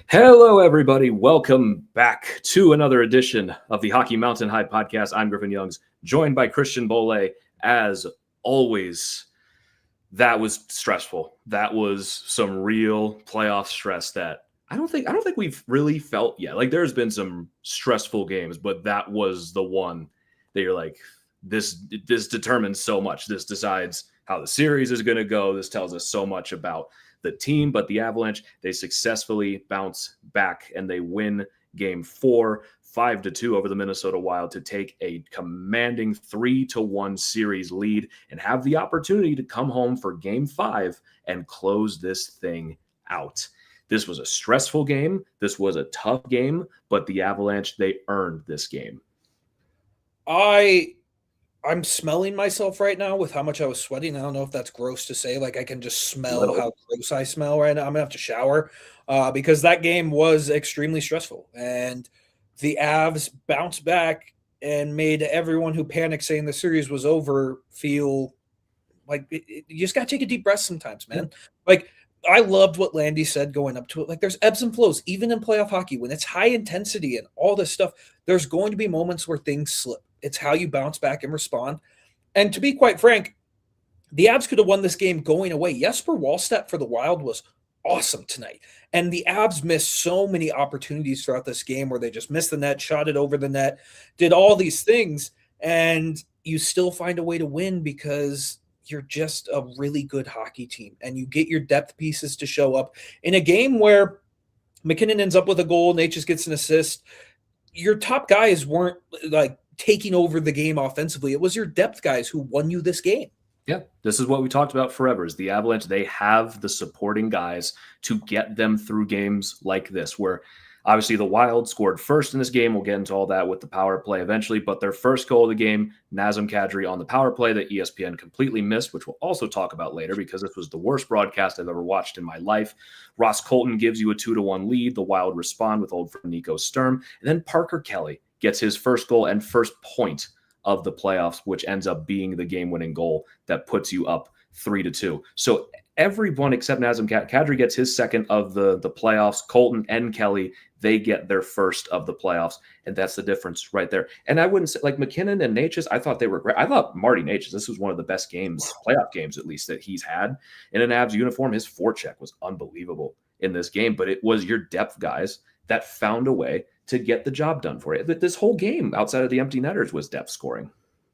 Hello, everybody. Welcome back to another edition of the Hockey Mountain High podcast. I'm Griffin Youngs, joined by Christian Bole. As always, that was stressful. That was some real playoff stress that I don't think we've really felt yet. Like, there's been some stressful games, but that was the one that you're like, this determines so much. This decides how the series is going to go. This tells us so much about the team. But the Avalanche, they successfully bounce back and they win game 4, 5-2 over the Minnesota Wild to take a commanding 3-1 series lead and have the opportunity to come home for game 5 and close this thing out. This was a stressful game. This was a tough game, but the Avalanche, they earned this game. I'm smelling myself right now with how much I was sweating. I don't know if that's gross to say. Like, I can just smell how gross I smell right now. I'm going to have to shower because that game was extremely stressful. And the Avs bounced back and made everyone who panicked saying the series was over feel like you just got to take a deep breath sometimes, man. Yeah. Like, I loved what Landy said going up to it. Like, there's ebbs and flows, even in playoff hockey. When it's high intensity and all this stuff, there's going to be moments where things slip. It's how you bounce back and respond. And to be quite frank, the Avs could have won this game going away. Jesper Wallstedt for the Wild was awesome tonight. And the Avs missed so many opportunities throughout this game where they just missed the net, shot it over the net, did all these things, and you still find a way to win because you're just a really good hockey team. And you get your depth pieces to show up in a game where McKinnon ends up with a goal, Nate just gets an assist. Your top guys weren't like taking over the game offensively. It was your depth guys who won you this game. Yeah, this is what we talked about forever is the Avalanche. They have the supporting guys to get them through games like this, where obviously the Wild scored first in this game. We'll get into all that with the power play eventually, but their first goal of the game, Nazem Kadri on the power play that ESPN completely missed, which we'll also talk about later because this was the worst broadcast I've ever watched in my life. Ross Colton gives you a 2-1 lead. The Wild respond with old friend Nico Sturm, and then Parker Kelly gets his first goal and first point of the playoffs, which ends up being the game-winning goal that puts you up 3-2. So everyone except Nazem Kadri gets his second of the playoffs. Colton and Kelly, they get their first of the playoffs, and that's the difference right there. And I wouldn't say, like, McKinnon and Natchez, I thought they were great. I thought Marty Natchez, this was one of the best games, playoff games at least, that he's had in an Avs uniform. His forecheck was unbelievable in this game, but it was your depth guys that found a way to get the job done for you. This whole game outside of the empty netters was depth scoring.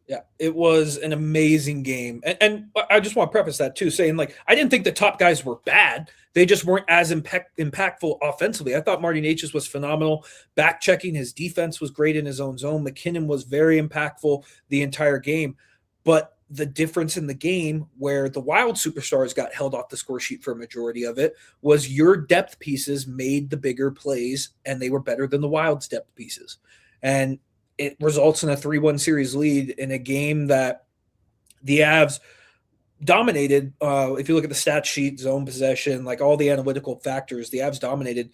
Yeah, it was an amazing game. And I just want to preface that too, saying, like, I didn't think the top guys were bad. They just weren't as impactful offensively. I thought Marty Natchez was phenomenal. Back checking, his defense was great in his own zone. McKinnon was very impactful the entire game. But the difference in the game where the Wild superstars got held off the score sheet for a majority of it was your depth pieces made the bigger plays, and they were better than the Wild's depth pieces. And it results in a 3-1 series lead in a game that the Avs dominated. If you look at the stat sheet, zone possession, like all the analytical factors, the Avs dominated.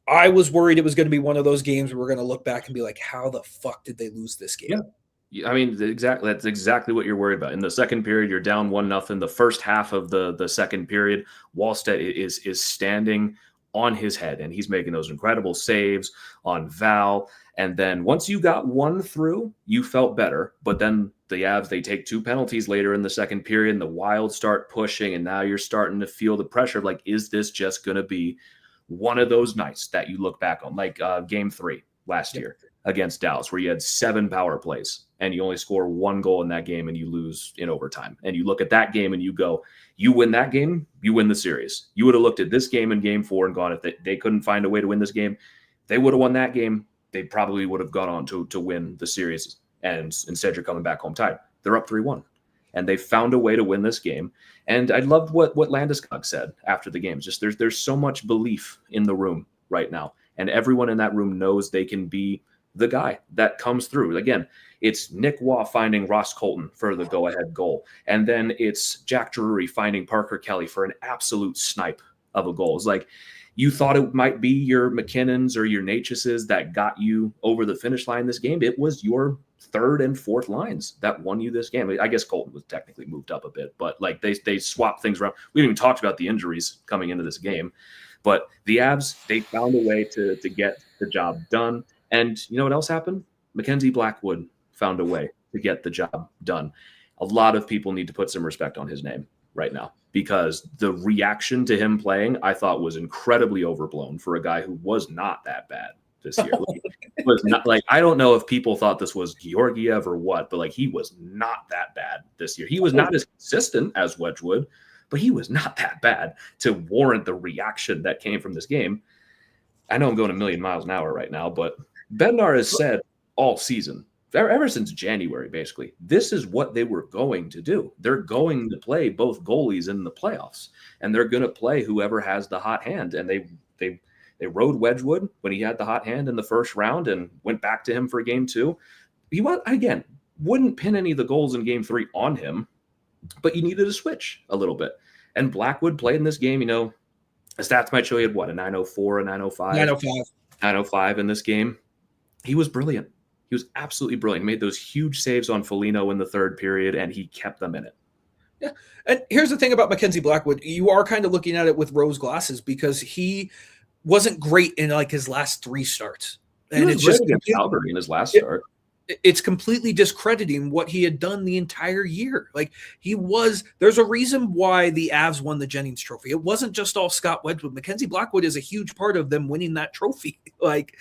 I was worried it was going to be one of those games where we're going to look back and be like, how the fuck did they lose this game? Yeah. I mean, that's exactly what you're worried about. In the second period, you're down 1-0. The first half of the second period, Wallstedt is standing on his head, and he's making those incredible saves on Val. And then once you got one through, you felt better. But then the Avs, they take 2 penalties later in the second period, and the Wild start pushing, and now you're starting to feel the pressure of, like, is this just going to be one of those nights that you look back on, like Game 3 last year against Dallas, where you had 7 power plays and you only score 1 goal in that game and you lose in overtime. And you look at that game and you go, You win that game, you win the series. You would have looked at this game in game 4 and gone, if they couldn't find a way to win this game, they would have won that game. They probably would have gone on to win the series. And instead, you're coming back home tied. They're up 3-1. And they found a way to win this game. And I loved what Landeskog said after the game. Just there's so much belief in the room right now. And everyone in that room knows they can be the guy that comes through. Again, it's Nick Waugh finding Ross Colton for the go-ahead goal. And then it's Jack Drury finding Parker Kelly for an absolute snipe of a goal. It's like, you thought it might be your McKinnons or your Natchases that got you over the finish line this game. It was your third and fourth lines that won you this game. I guess Colton was technically moved up a bit, but like they swapped things around. We didn't even talk about the injuries coming into this game, but the Avs, they found a way to get the job done. And you know what else happened? Mackenzie Blackwood found a way to get the job done. A lot of people need to put some respect on his name right now, because the reaction to him playing, I thought, was incredibly overblown for a guy who was not that bad this year. It was not like, I don't know if people thought this was Georgiev or what, but like, he was not that bad this year. He was not as consistent as Wedgwood, but he was not that bad to warrant the reaction that came from this game. I know I'm going a million miles an hour right now, but Bednar has said all season, ever since January, basically, this is what they were going to do. They're going to play both goalies in the playoffs, and they're going to play whoever has the hot hand. And they rode Wedgwood when he had the hot hand in the first round and went back to him for game 2. He wouldn't pin any of the goals in game 3 on him, but you needed to switch a little bit. And Blackwood played in this game, the stats might show you had what, a 904, a 905? 905 in this game. He was brilliant. He was absolutely brilliant. He made those huge saves on Foligno in the third period, and he kept them in it. Yeah. And here's the thing about Mackenzie Blackwood. You are kind of looking at it with rose glasses, because he wasn't great in like his last 3 starts. And it's just Calgary in his last start. It's completely discrediting what he had done the entire year. Like, there's a reason why the Avs won the Jennings Trophy. It wasn't just all Scott Wedgwood. Mackenzie Blackwood is a huge part of them winning that trophy. Like,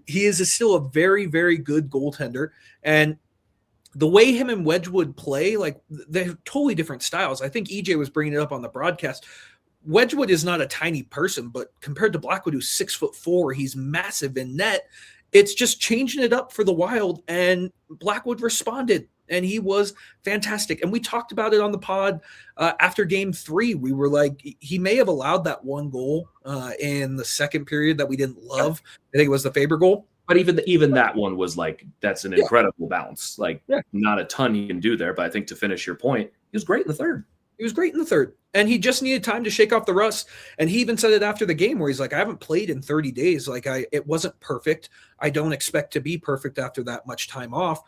he is still a very, very good goaltender. And the way him and Wedgwood play, like, they're totally different styles. I think EJ was bringing it up on the broadcast. Wedgwood is not a tiny person, but compared to Blackwood, who's 6'4", he's massive in net. It's just changing it up for the Wild, and Blackwood responded, and he was fantastic. And we talked about it on the pod after game 3. We were like, he may have allowed that one goal in the second period that we didn't love. I think it was the Faber goal. But even that one was like, that's an incredible bounce. Like, not a ton he can do there, but I think to finish your point, he was great in the third. He was great in the third, and he just needed time to shake off the rust. And he even said it after the game, where he's like, I haven't played in 30 days. Like, it wasn't perfect. I don't expect to be perfect after that much time off,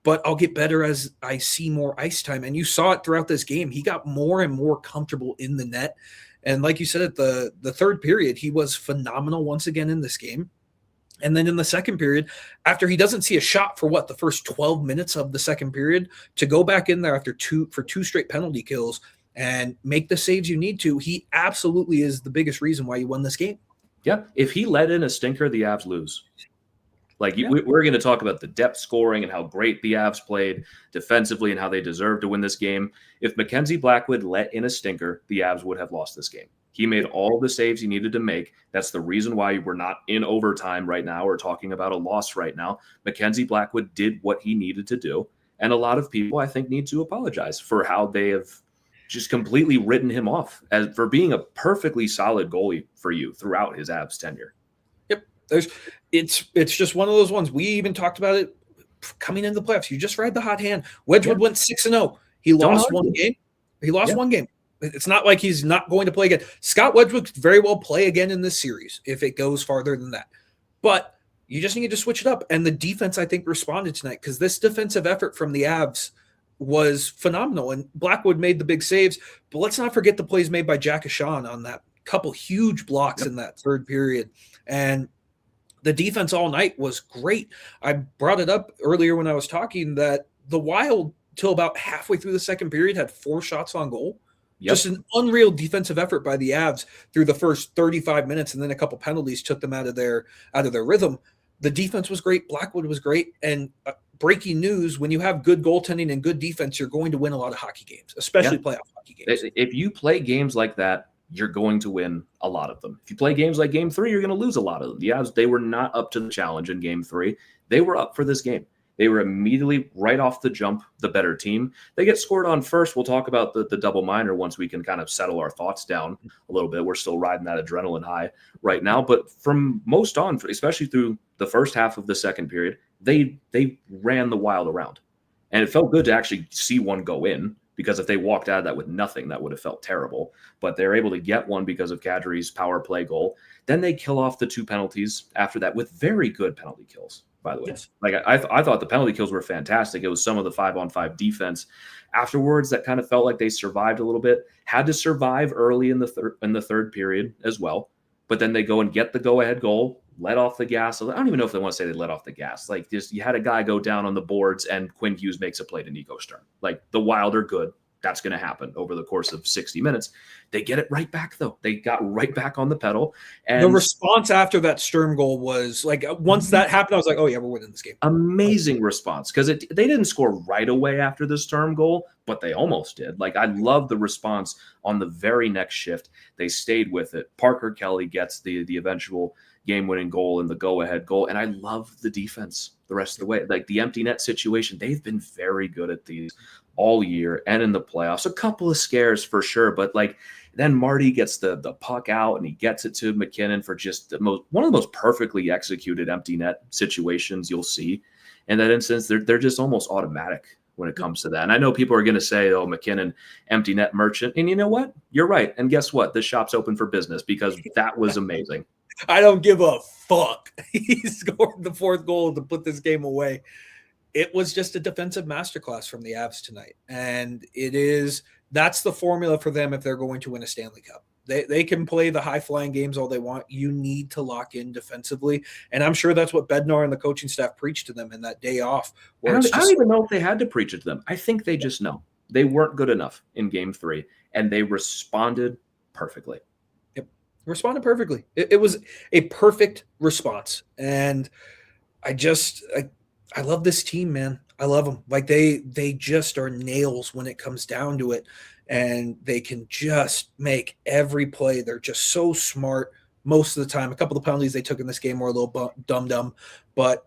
but I'll get better as I see more ice time. And you saw it throughout this game. He got more and more comfortable in the net. And like you said, at the third period, he was phenomenal once again in this game. And then in the second period, after he doesn't see a shot for the first 12 minutes of the second period, to go back in there after 2 straight penalty kills and make the saves you need to, he absolutely is the biggest reason why you won this game. Yeah. If he let in a stinker, the Avs lose. We're going to talk about the depth scoring and how great the Avs played defensively and how they deserve to win this game. If Mackenzie Blackwood let in a stinker, the Avs would have lost this game. He made all the saves he needed to make. That's the reason why we're not in overtime right now or talking about a loss right now. Mackenzie Blackwood did what he needed to do. And a lot of people, I think, need to apologize for how they have just completely written him off as for being a perfectly solid goalie for you throughout his Avs tenure. Yep. It's just one of those ones. We even talked about it coming into the playoffs. You just ride the hot hand. Wedgwood went 6-0. He lost one game. He lost one game. It's not like he's not going to play again. Scott Wedgwood could very well play again in this series if it goes farther than that. But you just need to switch it up. And the defense, I think, responded tonight, because this defensive effort from the Avs was phenomenal. And Blackwood made the big saves. But let's not forget the plays made by Jack Ashawn on that couple huge blocks in that third period. And the defense all night was great. I brought it up earlier when I was talking that the Wild, till about halfway through the second period, had 4 shots on goal. Yep. Just an unreal defensive effort by the Avs through the first 35 minutes, and then a couple penalties took them out of their rhythm. The defense was great. Blackwood was great. And breaking news, when you have good goaltending and good defense, you're going to win a lot of hockey games, especially playoff hockey games. If you play games like that, you're going to win a lot of them. If you play games like game 3, you're going to lose a lot of them. The Avs, they were not up to the challenge in game 3. They were up for this game. They were immediately right off the jump the better team. They get scored on first. We'll talk about the double minor once we can kind of settle our thoughts down a little bit. We're still riding that adrenaline high right now. But from most on, especially through the first half of the second period, they ran the Wild around. And it felt good to actually see one go in, because if they walked out of that with nothing, that would have felt terrible. But they're able to get one because of Kadri's power play goal. Then they kill off the 2 penalties after that with very good penalty kills, by the way. Yes. Like I thought the penalty kills were fantastic. It was some of the 5-on-5 defense afterwards that kind of felt like they survived a little bit. Had to survive early in the third period as well. But then they go and get the go-ahead goal, let off the gas. I don't even know if they want to say they let off the gas. Like, just you had a guy go down on the boards and Quinn Hughes makes a play to Nico Sturm. Like, the Wild are good. That's going to happen over the course of 60 minutes. They get it right back, though. They got right back on the pedal. And the response after that Sturm goal was like, once that happened, I was like, oh, yeah, we're winning this game. Amazing response, because they didn't score right away after the Sturm goal, but they almost did. Like, I love the response on the very next shift. They stayed with it. Parker Kelly gets the eventual game-winning goal and the go-ahead goal, and I love the defense the rest of the way. Like, the empty net situation, they've been very good at these all year and in the playoffs. A couple of scares for sure, but like then Marty gets the puck out and he gets it to McKinnon for just one of the most perfectly executed empty net situations you'll see. In that instance, they're just almost automatic when it comes to that. And I know people are going to say, oh, McKinnon, empty net merchant. And you know what? You're right. And guess what? The shop's open for business, because that was amazing. I don't give a fuck. He scored the 4th goal to put this game away. It was just a defensive masterclass from the Avs tonight. And that's the formula for them if they're going to win a Stanley Cup. They can play the high-flying games all they want. You need to lock in defensively. And I'm sure that's what Bednar and the coaching staff preached to them in that day off. I don't even know if they had to preach it to them. I think they just know. They weren't good enough in game 3, and they responded perfectly. Yep, responded perfectly. It was a perfect response. And I love this team, man. I love them. Like, they just are nails when it comes down to it. And they can just make every play. They're just so smart most of the time. A couple of the penalties they took in this game were a little dumb, but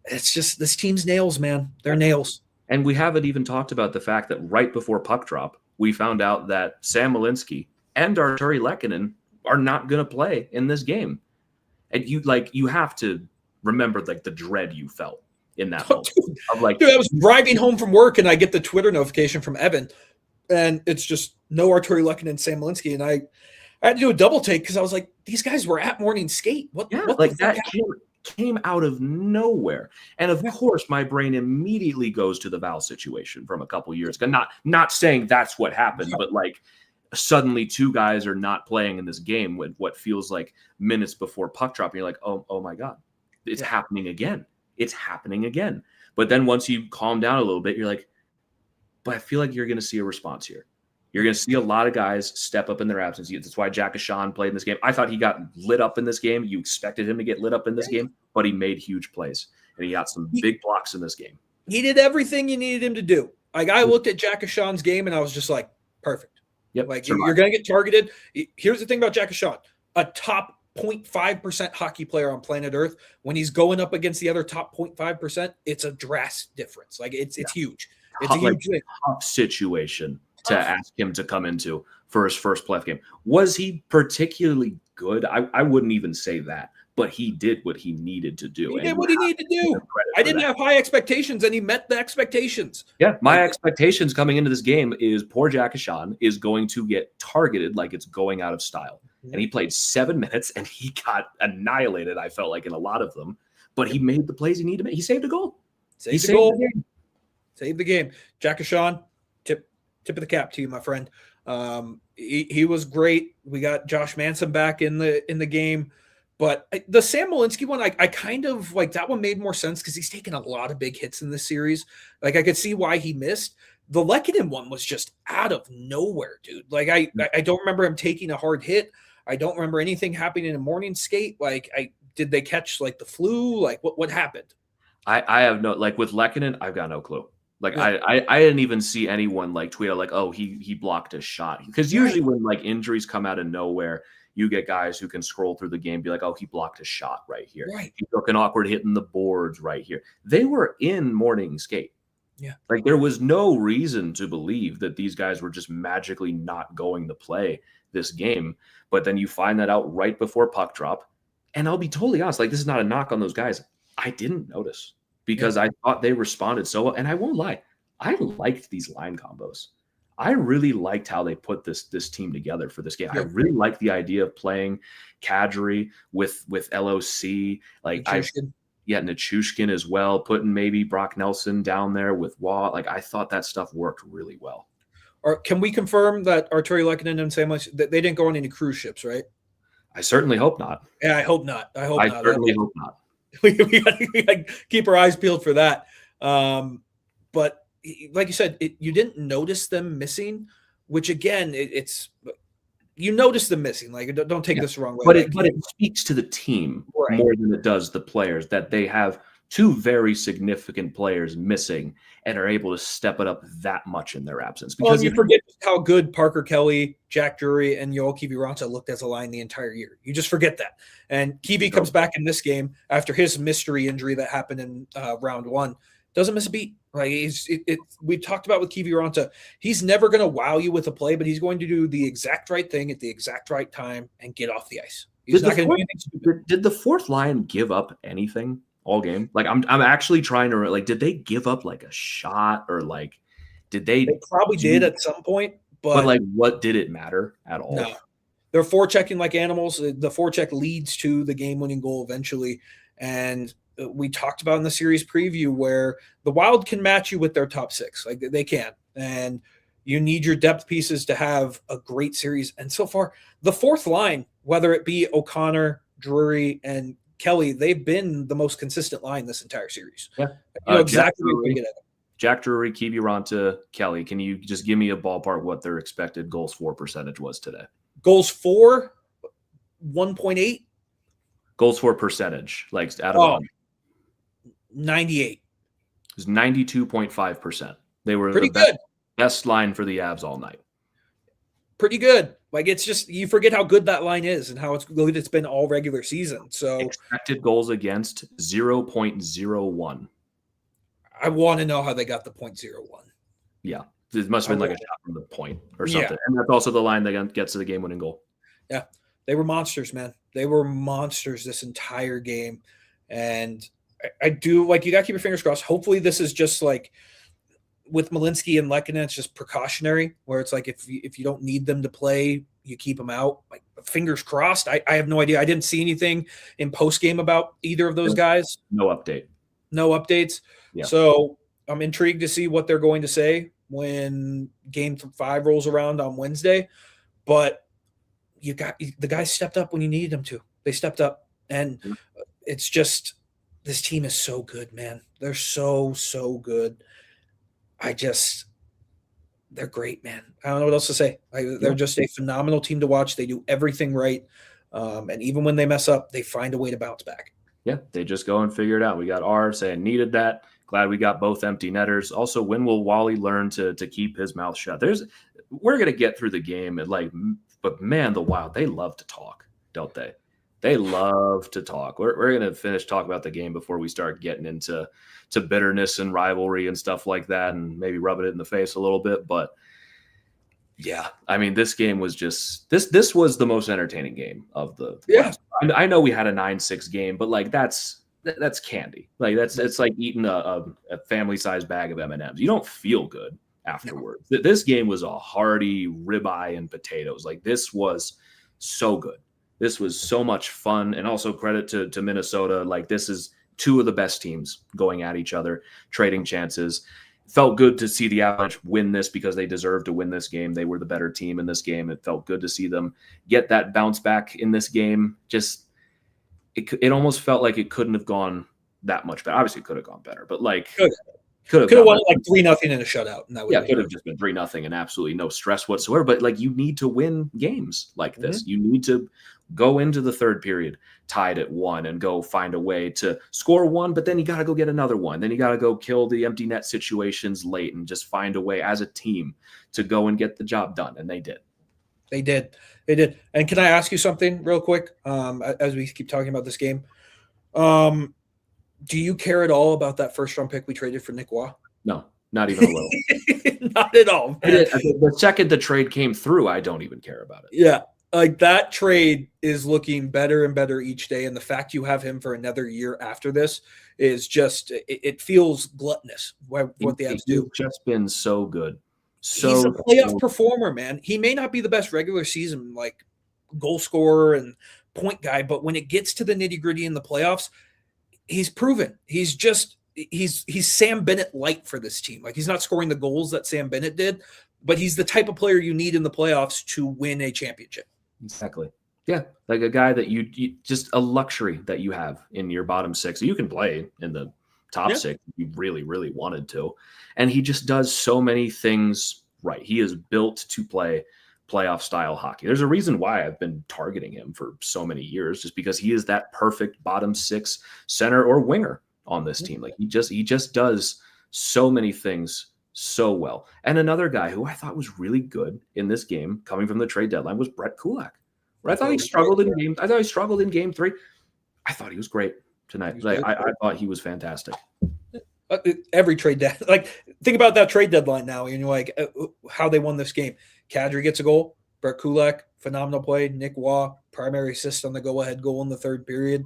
it's just, this team's nails, man. They're nails. And we haven't even talked about the fact that right before puck drop, we found out that Sam Malinsky and Arturi Lehkonen are not going to play in this game. And you have to remember like the dread you felt in that moment. Dude, I was driving home from work and I get the Twitter notification from Evan. And it's just no Arturi Lehkonen and Sam Malinsky. And I had to do a double take because I was like, these guys were at morning skate. What like that came out of nowhere. And of course, my brain immediately goes to the Val situation from a couple years ago. Not saying that's what happened, but like suddenly 2 guys are not playing in this game with what feels like minutes before puck drop. And you're like, oh my God, it's happening again. It's happening again. But then once you calm down a little bit, you're like, but I feel like you're going to see a response here. You're going to see a lot of guys step up in their absence. That's why Jack Ashan played in this game. I thought he got lit up in this game. You expected him to get lit up in this game, but he made huge plays. And he got some big blocks in this game. He did everything you needed him to do. Like, I looked at Jack Ashan's game and I was just like, perfect. Yep. Like, you're going to get targeted. Here's the thing about Jack Ashan. A top 0.5% hockey player on planet Earth, when he's going up against the other top 0.5%, it's a drastic difference. Like, it's huge. It's a huge tough situation to ask him to come into for his first playoff game. Was he particularly good? I wouldn't even say that, but he did what he needed to do. He did what he needed to do. I didn't have high expectations, and he met the expectations. Yeah, my expectations coming into this game is poor Jack Ashan is going to get targeted like it's going out of style. And he played 7 minutes, and he got annihilated, I felt like, in a lot of them. But he made the plays he needed to make. He saved a goal. Saved the goal. Saved the game. Jack Ashan, tip of the cap to you, my friend. He was great. We got Josh Manson back in the game. But the Sam Malinsky one, I kind of like that one made more sense because he's taken a lot of big hits in this series. Like, I could see why he missed. The Lehkonen one was just out of nowhere, dude. Like, I don't remember him taking a hard hit. I don't remember anything happening in a morning skate. Like, did they catch like the flu? Like, what happened? I have no, like with Lehkonen, I've got no clue. Like Yeah. I didn't even see anyone like tweet out like, oh, he blocked a shot. Because Right. usually when like injuries come out of nowhere, you get guys who can scroll through the game, be like, oh, he blocked a shot right here. Right. He took an awkward hit in the boards right here. They were in morning skate. Yeah. Like there was no reason to believe that these guys were just magically not going to play this game. But then you find that out right before puck drop. And I'll be totally honest, like this is not a knock on those guys. I didn't notice because I thought they responded so well. And I won't lie, I liked these line combos. I really liked how they put this team together for this game. I really liked the idea of playing Kadri with LOC. Like Nichushkin as well, putting maybe Brock Nelson down there with Waugh. Like I thought that stuff worked really well. Or can we confirm that Artturi Lehkonen and Sam that they didn't go on any cruise ships, right? I certainly hope not. Yeah, I hope not. I certainly hope not. we gotta keep our eyes peeled for that. But like you said, you didn't notice them missing, which again, it's you notice them missing. Like, don't take this the wrong way. But it speaks to the team more than it does the players that they have two very significant players missing and are able to step it up that much in their absence. Because you forget how good Parker Kelly, Jack Drury, and Yoel Kiviranta looked as a line the entire year. You just forget that. And Kivi comes back in this game after his mystery injury that happened in round one. Doesn't miss a beat. Like we talked about with Kiviranta, he's never going to wow you with a play, but he's going to do the exact right thing at the exact right time and get off the ice. He's not going to do anything stupid. Did the fourth line give up anything all game? Like I'm actually trying to like, did they give up like a shot or like did they? They probably did at some point, but like what did it matter at all? No, they're forechecking like animals. The forecheck leads to the game-winning goal eventually, and we talked about in the series preview where the Wild can match you with their top six. Like they can. And you need your depth pieces to have a great series. And so far, the fourth line, whether it be O'Connor, Drury, and Kelly, they've been the most consistent line this entire series. Yeah. You know exactly what you get at them. Jack Drury, Kiviranta, Kelly. Can you just give me a ballpark what their expected goals for percentage was today? Goals for 1.8. Goals for percentage, like out of 98. It was 92.5%. They were pretty the best line for the Avs all night. Pretty good. Like it's just you forget how good that line is and how good it's been all regular season. So expected goals against 0.01. I want to know how they got the 0.01. Yeah, it must have been like a shot from the point or something. Yeah. And that's also the line that gets to the game-winning goal. Yeah, they were monsters, man. They were monsters this entire game, and I do like you got to keep your fingers crossed. Hopefully, this is just like with Malinsky and Lehkonen, it's just precautionary, where it's like if you don't need them to play, you keep them out. Like fingers crossed. I have no idea. I didn't see anything in post game about either of those guys. No update. No updates. Yeah. So I'm intrigued to see what they're going to say when Game 5 rolls around on Wednesday. But the guys stepped up when you needed them to. They stepped up, and it's just this team is so good, man. They're so good. They're great, man. I don't know what else to say. They're just a phenomenal team to watch. They do everything right, and even when they mess up, they find a way to bounce back. Yeah, they just go and figure it out. We got R saying needed that. Glad we got both empty netters. Also, when will Wally learn to keep his mouth shut? We're gonna get through the game and but man, the Wild, they love to talk, don't they? They love to talk. We're gonna finish talking about the game before we start getting into bitterness and rivalry and stuff like that, and maybe rubbing it in the face a little bit. But yeah, I mean, this game was just this was the most entertaining game of the. Yeah, I know we had a 9-6 game, but like that's candy. Like it's like eating a family-sized bag of M&Ms. You don't feel good afterwards. No. This game was a hearty ribeye and potatoes. Like this was so good. This was so much fun, and also credit to Minnesota. Like this is two of the best teams going at each other, trading chances. Felt good to see the Avalanche win this because they deserved to win this game. They were the better team in this game. It felt good to see them get that bounce back in this game. Just it almost felt like it couldn't have gone that much better. Obviously, it could have gone better, but like Could have won like 3-0 in a shutout. And that would could have just been 3-0 and absolutely no stress whatsoever. But like, you need to win games like this. You need to go into the third period tied at 1 and go find a way to score 1, but then you got to go get another one. Then you got to go kill the empty net situations late and just find a way as a team to go and get the job done. And they did. They did. And can I ask you something real quick as we keep talking about this game? Do you care at all about that first-round pick we traded for Nick Waugh? No, not even a little. Not at all. The second the trade came through, I don't even care about it. Yeah. Like, that trade is looking better and better each day. And the fact you have him for another year after this is just, it feels gluttonous what the Avs do. He's just been so good. He's a playoff performer, man. He may not be the best regular season, like, goal scorer and point guy, but when it gets to the nitty gritty in the playoffs, he's proven. He's Sam Bennett light for this team. Like, he's not scoring the goals that Sam Bennett did, but he's the type of player you need in the playoffs to win a championship. Exactly. Yeah. Like a guy that you just a luxury that you have in your bottom 6. You can play in the top 6 if you really, really wanted to. And he just does so many things right. He is built to play playoff style hockey. There's a reason why I've been targeting him for so many years, just because he is that perfect bottom 6 center or winger on this team. Like, he just does so many things so well. And another guy who I thought was really good in this game coming from the trade deadline was Brett Kulak. I thought he struggled in game 3. I thought he was great tonight. I thought he was fantastic. Every trade deadline, like, think about that trade deadline now, and you're like, how they won this game. Kadri gets a goal. Brett Kulak, phenomenal play. Nick Waugh, primary assist on the go-ahead goal in the third period.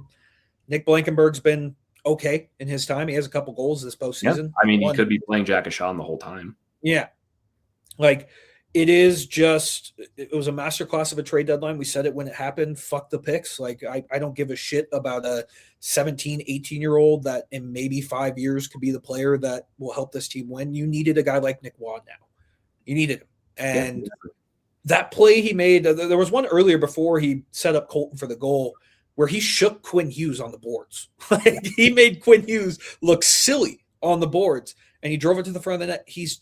Nick Blankenberg's been okay in his time. He has a couple goals this postseason. Yeah. I mean, he could be playing Jack Ashawn the whole time. Yeah. Like, it was a masterclass of a trade deadline. We said it when it happened. Fuck the picks. Like, I don't give a shit about a 17, 18-year-old that in maybe 5 years could be the player that will help this team win. You needed a guy like Nick Waugh now. You needed him. And that play he made, there was one earlier before he set up Colton for the goal where he shook Quinn Hughes on the boards. He made Quinn Hughes look silly on the boards, and he drove it to the front of the net. He's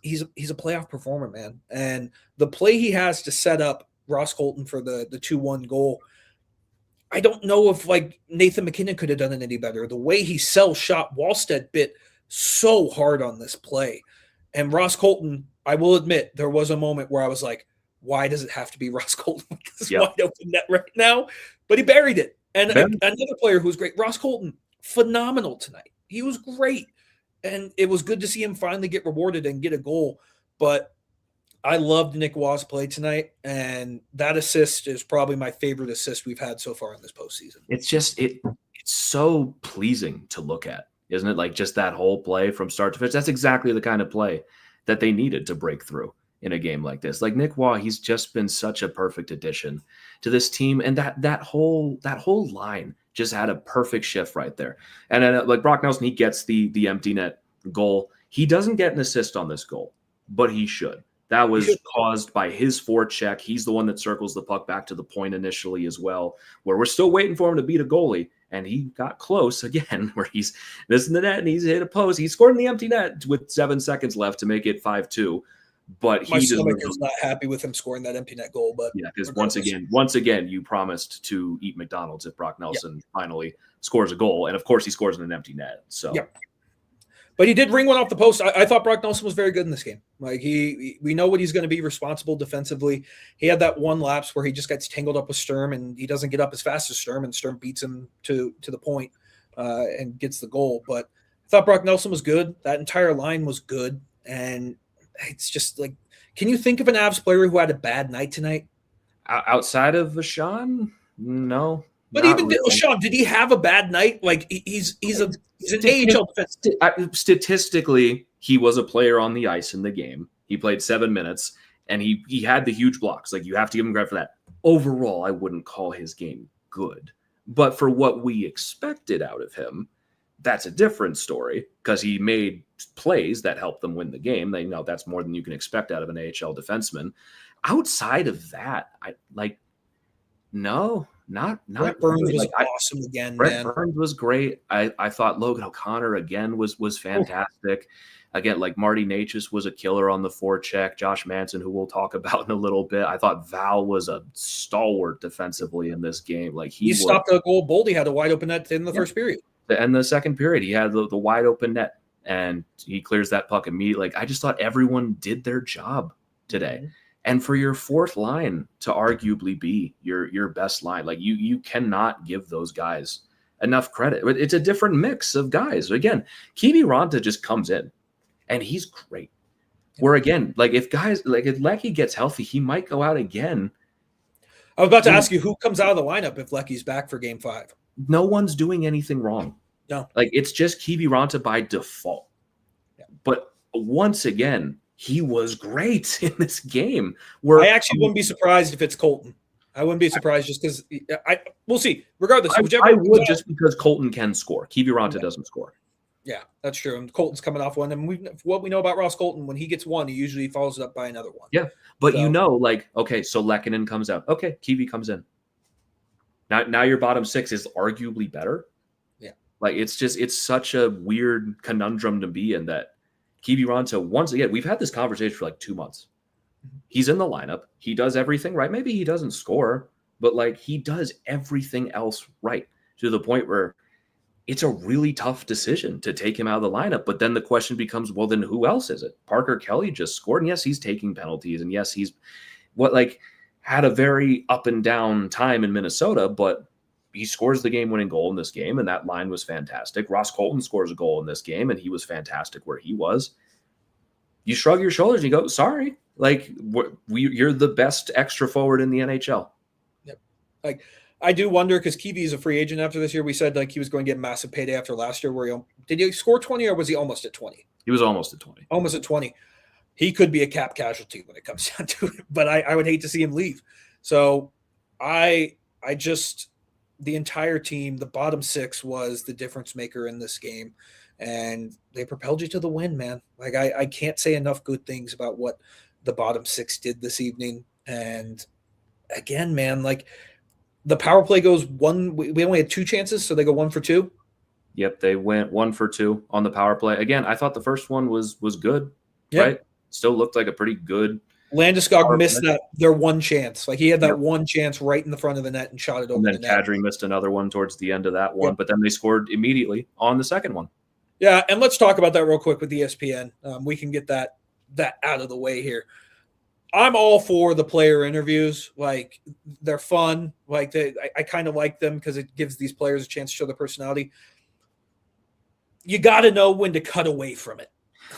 a playoff performer, man. And the play he has to set up Ross Colton for the 2-1 goal, I don't know if, like, Nathan McKinnon could have done it any better. The way he shot Wallstedt bit so hard on this play. And Ross Colton, I will admit, there was a moment where I was like, why does it have to be Ross Colton with this wide open net right now? But he buried it. And another player who was great, Ross Colton, phenomenal tonight. He was great. And it was good to see him finally get rewarded and get a goal. But I loved Nick Waugh's play tonight. And that assist is probably my favorite assist we've had so far in this postseason. It's just, it's so pleasing to look at, isn't it? Like, just that whole play from start to finish. That's exactly the kind of play that they needed to break through in a game like this. Like, Nick Waugh, he's just been such a perfect addition to this team. And that whole line just had a perfect shift right there. And then, like, Brock Nelson, he gets the empty net goal. He doesn't get an assist on this goal, but he should. That was caused by his forecheck. He's the one that circles the puck back to the point initially as well, where we're still waiting for him to beat a goalie. And he got close again, where he's missing the net and he's hit a post. He scored in the empty net with 7 seconds left to make it 5-2. But my stomach is not happy with him scoring that empty net goal. But yeah, because once again, you promised to eat McDonald's if Brock Nelson finally scores a goal, and of course he scores in an empty net. So, but he did ring one off the post. I thought Brock Nelson was very good in this game. Like, we know what he's going to be, responsible defensively. He had that one lapse where he just gets tangled up with Sturm, and he doesn't get up as fast as Sturm, and Sturm beats him to the point and gets the goal. But I thought Brock Nelson was good. That entire line was good, and it's just like, can you think of an Avs player who had a bad night tonight? Outside of Vashawn? No. But even really. Sean, did he have a bad night? Like, he's an AHL defense. Statistically, he was a player on the ice in the game. He played 7 minutes, and he had the huge blocks. Like, you have to give him credit for that. Overall, I wouldn't call his game good. But for what we expected out of him, that's a different story, because he made plays that helped them win the game. They know that's more than you can expect out of an AHL defenseman. Outside of that, no. Brent Burns was like, awesome again, Brent man. Burns was great. I thought Logan O'Connor again was fantastic. Again, like Marty Natchez was a killer on the forecheck. Josh Manson, who we'll talk about in a little bit. I thought Val was a stalwart defensively in this game. Like he stopped a goal. Boldy had a wide open net in the first period. And the second period, he had the wide open net, and he clears that puck immediately. Like, I just thought everyone did their job today. Mm-hmm. And for your fourth line to arguably be your best line, like you cannot give those guys enough credit. It's a different mix of guys. Again, Kiviranta just comes in, and he's great. Where again, like if Lecky gets healthy, he might go out again. I was about to ask you who comes out of the lineup if Lecky's back for Game 5. No one's doing anything wrong. No, like it's just Kiviranta by default. Yeah. But once again, he was great in this game. Where I actually wouldn't be surprised if it's Colton. I wouldn't be surprised just because we'll see. Regardless, I would just because Colton can score. Kiviranta doesn't score. Yeah, that's true. And Colton's coming off one. And what we know about Ross Colton, when he gets one, he usually follows it up by another one. Yeah, but okay, so Lehkonen comes out. Okay, Kivi comes in. Now your bottom six is arguably better. Yeah, like it's such a weird conundrum to be in that. Kiviranta, once again, we've had this conversation for like 2 months. He's in the lineup. He does everything right. Maybe he doesn't score, but like he does everything else right to the point where it's a really tough decision to take him out of the lineup. But then the question becomes, well, then who else is it? Parker Kelly just scored. And yes, he's taking penalties. And yes, he's had a very up and down time in Minnesota, but he scores the game-winning goal in this game, and that line was fantastic. Ross Colton scores a goal in this game, and he was fantastic where he was. You shrug your shoulders and you go, sorry. Like, you're the best extra forward in the NHL. Yep. Like, I do wonder, because Kiwi is a free agent after this year. We said, like, he was going to get massive payday after last year. Did he score 20, or was he almost at 20? He was almost at 20. Almost at 20. He could be a cap casualty when it comes down to it, but I would hate to see him leave. So I just... the entire team, the bottom six was the difference maker in this game, and they propelled you to the win, man. Like I can't say enough good things about what the bottom six did this evening. And again, man, like the power play goes one. We only had 2 chances, so they go 1 for 2. Yep, they went 1 for 2 on the power play. Again, I thought the first one was good. Yep. Right? Still looked like a pretty good. Landeskog missed their one chance. Like he had that one chance right in the front of the net and shot it over the net. And then Kadri missed another one towards the end of that one, but then they scored immediately on the second one. Yeah, and let's talk about that real quick with ESPN. We can get that out of the way here. I'm all for the player interviews. Like they're fun. Like I kind of like them because it gives these players a chance to show their personality. You got to know when to cut away from it.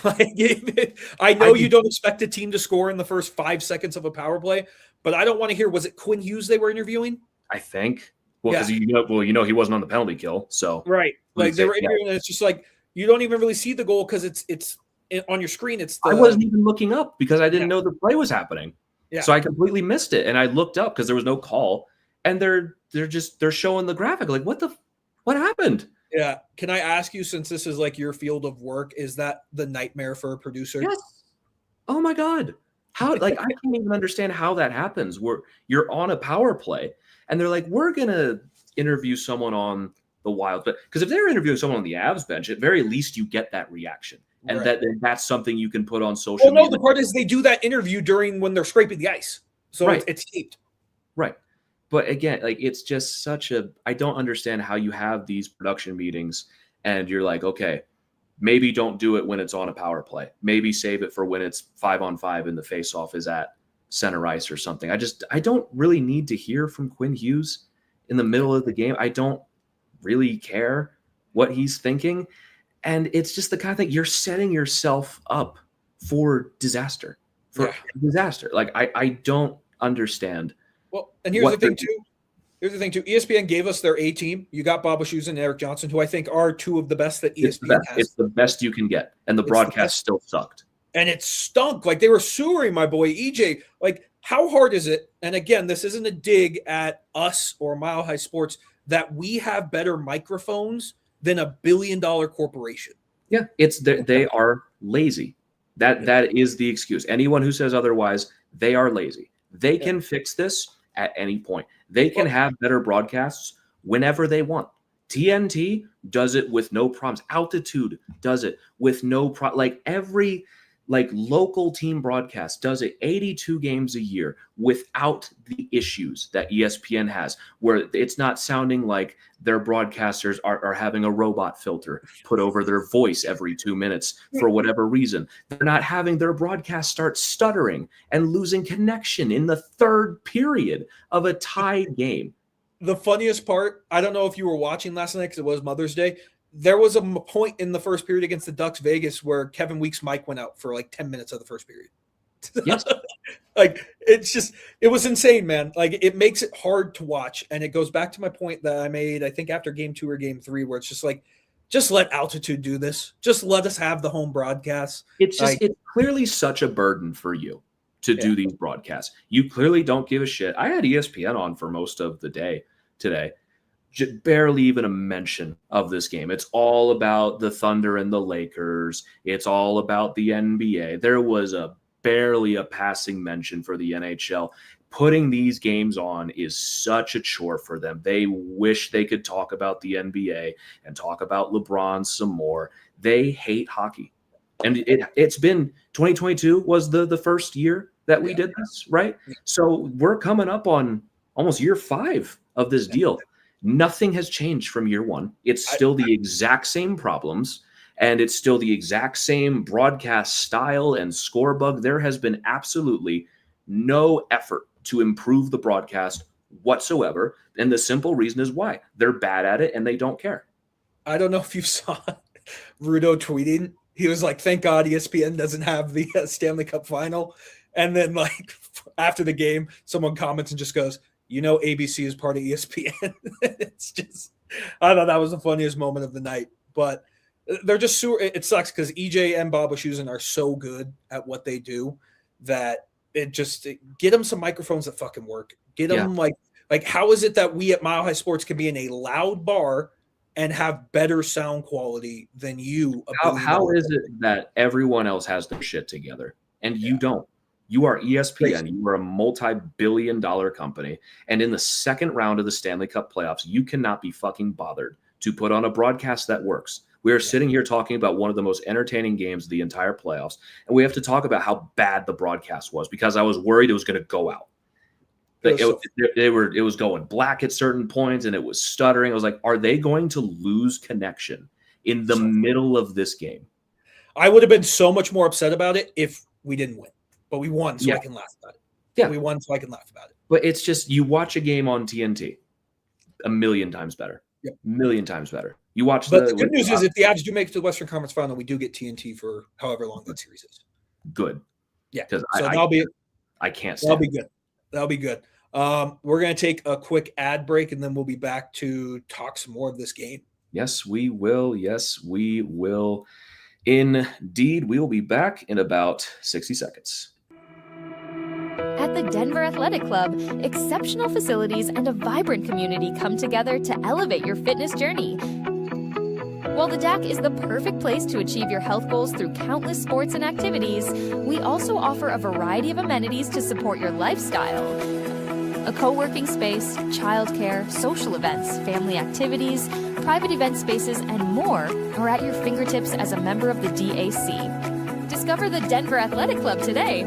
I know you don't expect a team to score in the first 5 seconds of a power play, but I don't want to hear. Was it Quinn Hughes they were interviewing? I think. Well, because he wasn't on the penalty kill, so right. Like they were interviewing, and it's just like you don't even really see the goal because it's on your screen. I wasn't even looking up because I didn't know the play was happening. Yeah. So I completely missed it, and I looked up because there was no call, and they're showing the graphic. Like what happened? Yeah. Can I ask you, since this is like your field of work, is that the nightmare for a producer? Yes. Oh my God. How, I can't even understand how that happens where you're on a power play and they're like, we're going to interview someone on the Wild. But because if they're interviewing someone on the Avs bench, at very least you get that reaction. And that's something you can put on social media. No, the part is they do that interview when they're scraping the ice. So it's taped. Right. But again, like it's just I don't understand how you have these production meetings and you're like, okay, maybe don't do it when it's on a power play. Maybe save it for when it's 5-on-5 and the faceoff is at center ice or something. I don't really need to hear from Quinn Hughes in the middle of the game. I don't really care what he's thinking. And it's just the kind of thing you're setting yourself up for disaster. Like I don't understand. Well, and here's the thing too. ESPN gave us their A team. You got Bob Wischusen and Eric Johnson, who I think are 2 of the best that ESPN has. It's the best you can get, and the broadcast still sucked. And it stunk. Like they were sewering my boy EJ. Like, how hard is it? And again, this isn't a dig at us or Mile High Sports that we have better microphones than $1 billion corporation. Yeah, they are lazy. That is the excuse. Anyone who says otherwise, they are lazy. They can fix this at any point. They can have better broadcasts whenever they want. TNT does it with no problems. Altitude does it with no problem. Like every local team broadcast does it 82 games a year without the issues that ESPN has, where it's not sounding like their broadcasters are having a robot filter put over their voice every 2 minutes for whatever reason. They're not having their broadcast start stuttering and losing connection in the third period of a tie game. The funniest part, I don't know if you were watching last night because it was Mother's Day. There was a point in the first period against the Ducks Vegas where Kevin Weeks' mic went out for like 10 minutes of the first period. Yes. Like, it was insane, man. Like, it makes it hard to watch. And it goes back to my point that I made, I think after game 2 or game 3, where it's just like, just let Altitude do this. Just let us have the home broadcasts. It's clearly such a burden for you to do these broadcasts. You clearly don't give a shit. I had ESPN on for most of the day today. Barely even a mention of this game. It's all about the Thunder and the Lakers. It's all about the NBA. There was barely a passing mention for the NHL. Putting these games on is such a chore for them. They wish they could talk about the NBA and talk about LeBron some more. They hate hockey. And it's been 2022 was the first year that we did this, right? So we're coming up on almost year 5 of this deal. Nothing has changed from year 1. It's still the exact same problems, and it's still the exact same broadcast style and score bug. There has been absolutely no effort to improve the broadcast whatsoever, and the simple reason is why. They're bad at it, and they don't care. I don't know if you saw Rudo tweeting. He was like, thank God ESPN doesn't have the Stanley Cup final. And then, like, after the game, someone comments and just goes, ABC is part of ESPN. It's just, I thought that was the funniest moment of the night. But they're just it sucks because EJ and Bob Wischusen are so good at what they do that get them some microphones that fucking work. Get them like how is it that we at Mile High Sports can be in a loud bar and have better sound quality than you? How is it that everyone else has their shit together and you don't? You are ESPN. You are a multi-billion-dollar company. And in the second round of the Stanley Cup playoffs, you cannot be fucking bothered to put on a broadcast that works. We are sitting here talking about one of the most entertaining games of the entire playoffs, and we have to talk about how bad the broadcast was because I was worried it was going to go out. It was going black at certain points, and it was stuttering. I was like, are they going to lose connection in the middle of this game? I would have been so much more upset about it if we didn't win. But we won, so I can laugh about it. Yeah. We won, so I can laugh about it. But it's just, you watch a game on TNT, a million times better. Yep. Million times better. You watch the good news is if the Avs do make it to the Western Conference Final, we do get TNT for however long that series is. Good. Yeah. Because I can't stand it. That'll be good. We're going to take a quick ad break, and then we'll be back to talk some more of this game. Yes, we will. Yes, we will. Indeed, we will be back in about 60 seconds. At the Denver Athletic Club, exceptional facilities and a vibrant community come together to elevate your fitness journey. While the DAC is the perfect place to achieve your health goals through countless sports and activities, we also offer a variety of amenities to support your lifestyle. A co-working space, childcare, social events, family activities, private event spaces, and more are at your fingertips as a member of the DAC. Discover the Denver Athletic Club today.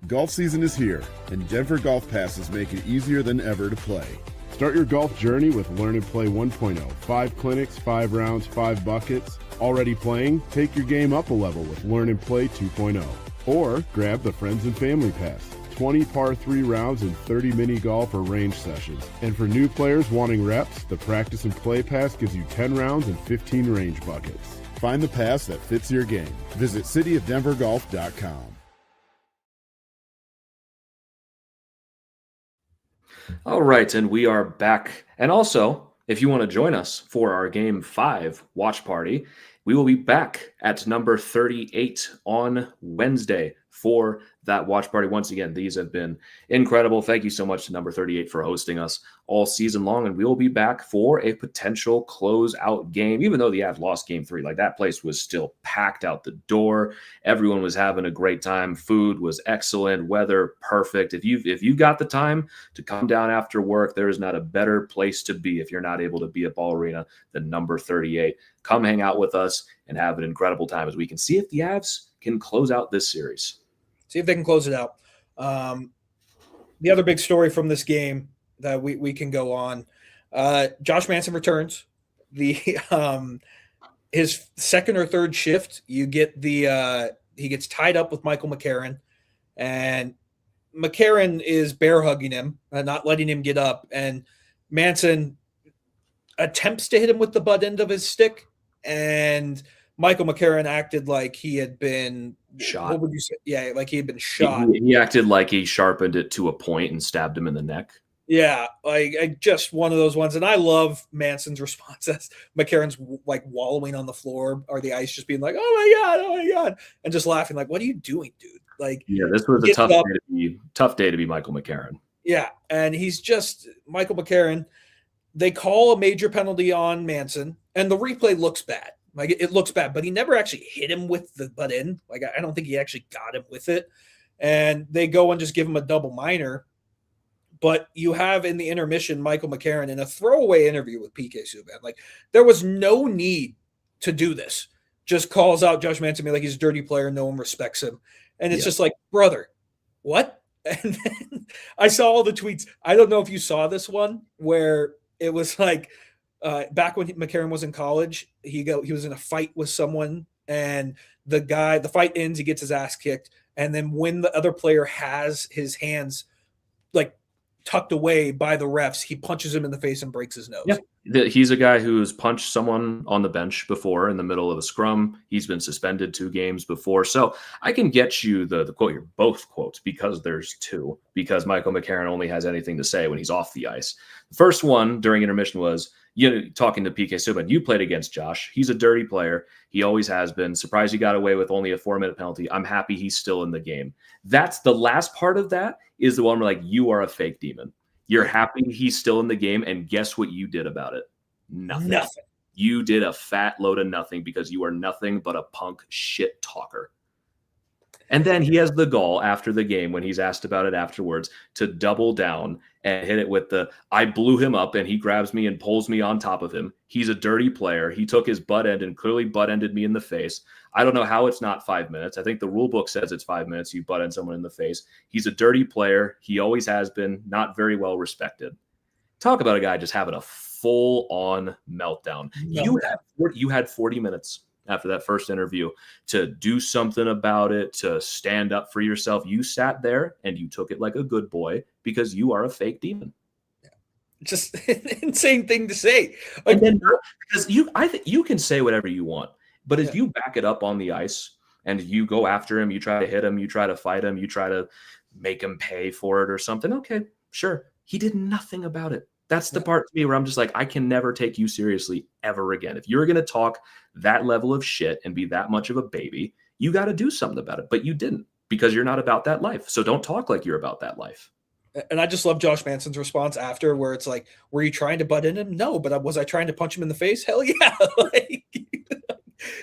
Golf season is here, and Denver Golf Passes make it easier than ever to play. Start your golf journey with Learn and Play 1.0. 5 clinics, 5 rounds, 5 buckets. Already playing? Take your game up a level with Learn and Play 2.0. Or grab the Friends and Family Pass. 20 par 3 rounds and 30 mini golf or range sessions. And for new players wanting reps, the Practice and Play Pass gives you 10 rounds and 15 range buckets. Find the pass that fits your game. Visit cityofdenvergolf.com. All right, and we are back. And also, if you want to join us for our Game 5 watch party, we will be back at number 38 on Wednesday for that watch party. Once again, these have been incredible. Thank you so much to number 38 for hosting us all season long. And we will be back for a potential closeout game, even though the Avs lost game 3. Like, that place was still packed out the door. Everyone was having a great time. Food was excellent. Weather perfect. If you got the time to come down after work, there is not a better place to be if you're not able to be at Ball Arena than number 38. Come hang out with us and have an incredible time as we can see if the Avs can close out this series. See if they can close it out. The other big story from this game that we can go on, Josh Manson returns. His second or third shift, you get he gets tied up with Michael McCarron, and McCarron is bear hugging him, not letting him get up, and Manson attempts to hit him with the butt end of his stick, and Michael McCarron acted like he had been shot. What would you say? Yeah, like he had been shot. He acted like he sharpened it to a point and stabbed him in the neck. Yeah, like just one of those ones. And I love Manson's response as McCarron's like wallowing on the floor or the ice, just being like, oh my God, and just laughing like, what are you doing, dude? Like, yeah, this was a tough day to be Michael McCarron. Yeah, and he's just Michael McCarron. They call a major penalty on Manson, and the replay looks bad. Like, it looks bad, but he never actually hit him with the butt end. Like, I don't think he actually got him with it. And they go and just give him a double minor. But you have in the intermission Michael McCarron in a throwaway interview with PK Subban. Like, there was no need to do this. Just calls out Josh Manson like he's a dirty player. No one respects him. And it's just like, brother, what? And then I saw all the tweets. I don't know if you saw this one where it was like, back when McCarron was in college, he was in a fight with someone, and the fight ends, he gets his ass kicked, and then when the other player has his hands like tucked away by the refs, he punches him in the face and breaks his nose. Yeah. He's a guy who's punched someone on the bench before in the middle of a scrum. He's been suspended 2 games before. So I can get you the quote here, both quotes, because there's 2, because Michael McCarron only has anything to say when he's off the ice. The first one during intermission was, talking to PK Subban, you played against Josh. He's a dirty player. He always has been. Surprised he got away with only a 4-minute penalty. I'm happy he's still in the game. That's the last part of that is the one where, like, you are a fake demon. You're happy he's still in the game, and guess what you did about it? Nothing. You did a fat load of nothing because you are nothing but a punk shit talker. And then he has the gall after the game when he's asked about it afterwards to double down and hit it with I blew him up and he grabs me and pulls me on top of him. He's a dirty player. He took his butt end and clearly butt ended me in the face. I don't know how it's not 5 minutes. I think the rule book says it's 5 minutes. You butt end someone in the face. He's a dirty player. He always has been, not very well respected. Talk about a guy just having a full on meltdown. You had 40 minutes after that first interview to do something about it, to stand up for yourself. You sat there and you took it like a good boy because you are a fake demon. Just an insane thing to say. And then, because I think you can say whatever you want, but if you back it up on the ice and you go after him, you try to hit him, you try to fight him, you try to make him pay for it or something. Okay, sure. He did nothing about it. That's the part to me where I'm just like, I can never take you seriously ever again. If you're going to talk that level of shit and be that much of a baby, you got to do something about it. But you didn't, because you're not about that life. So don't talk like you're about that life. And I just love Josh Manson's response after, where it's like, were you trying to butt in him? No, but was I trying to punch him in the face? Hell yeah. Like,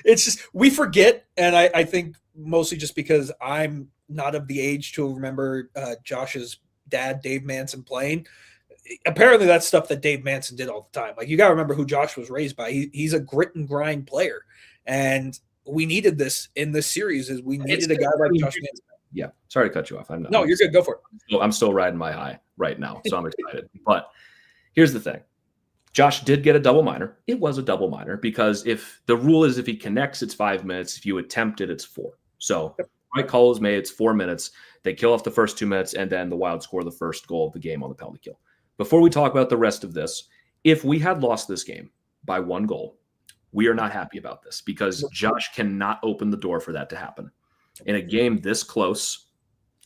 it's just, we forget. And I think mostly just because I'm not of the age to remember Josh's dad, Dave Manson, playing. Apparently that's stuff that Dave Manson did all the time. Like, you got to remember who Josh was raised by. He's a grit and grind player. And we needed this in this series, is we needed a guy like Josh Manson. Yeah. Sorry to cut you off. You're good. Go for it. I'm still riding my high right now, so I'm excited. But here's the thing. Josh did get a double minor. It was a double minor because if the rule is if he connects, it's 5 minutes. If you attempt it, it's 4. So right call is made. It's 4 minutes. They kill off the first 2 minutes, and then the Wild score the first goal of the game on the penalty kill. Before we talk about the rest of this, if we had lost this game by 1 goal, we are not happy about this because Josh cannot open the door for that to happen. In a game this close,